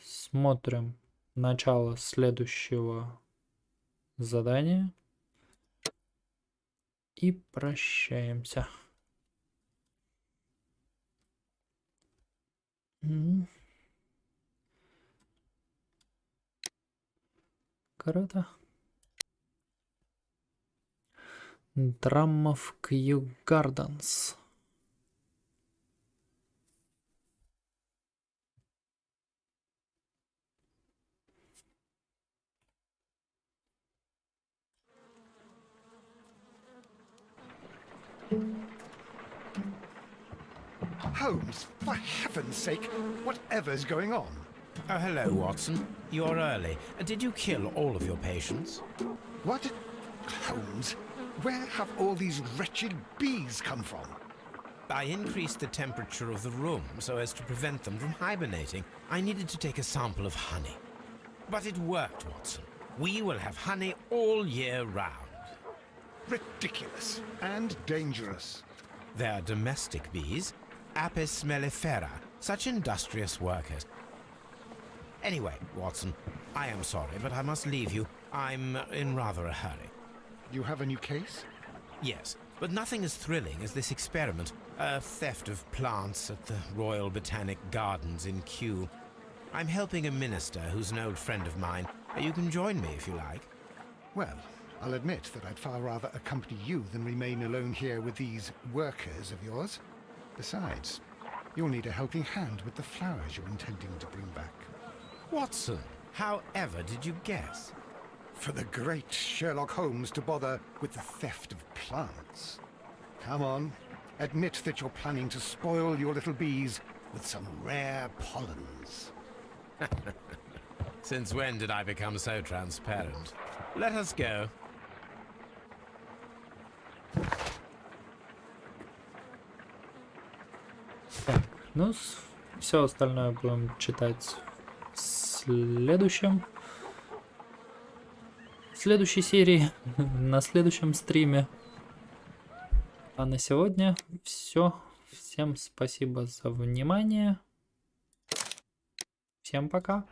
Смотрим начало следующего задания и прощаемся. Круто. Драма в Кью Гарденс. Holmes, for heaven's sake, whatever's going on? Oh, hello, Watson. You're early. Did you kill all of your patients? What? Holmes, where have all these wretched bees come from? I increased the temperature of the room so as to prevent them from hibernating. I needed to take a sample of honey. But it worked, Watson. We will have honey all year round. Ridiculous and dangerous. They're domestic bees, Apis mellifera, such industrious workers. Anyway, Watson, I am sorry, but I must leave you. I'm in rather a hurry. You have a new case? Yes, but nothing as thrilling as this experiment. A theft of plants at the Royal Botanic Gardens in Kew. I'm helping a minister who's an old friend of mine. You can join me if you like. Well, I'll admit that I'd far rather accompany you than remain alone here with these workers of yours. Besides, you'll need a helping hand with the flowers you're intending to bring back. Watson, how ever did you guess? For the great Sherlock Holmes to bother with the theft of plants. Come on, admit that you're planning to spoil your little bees with some rare pollens. Since when did I become so transparent? Let us go. Так, ну, все остальное будем читать в следующей серии, на следующем стриме. А на сегодня все. Всем спасибо за внимание. Всем пока.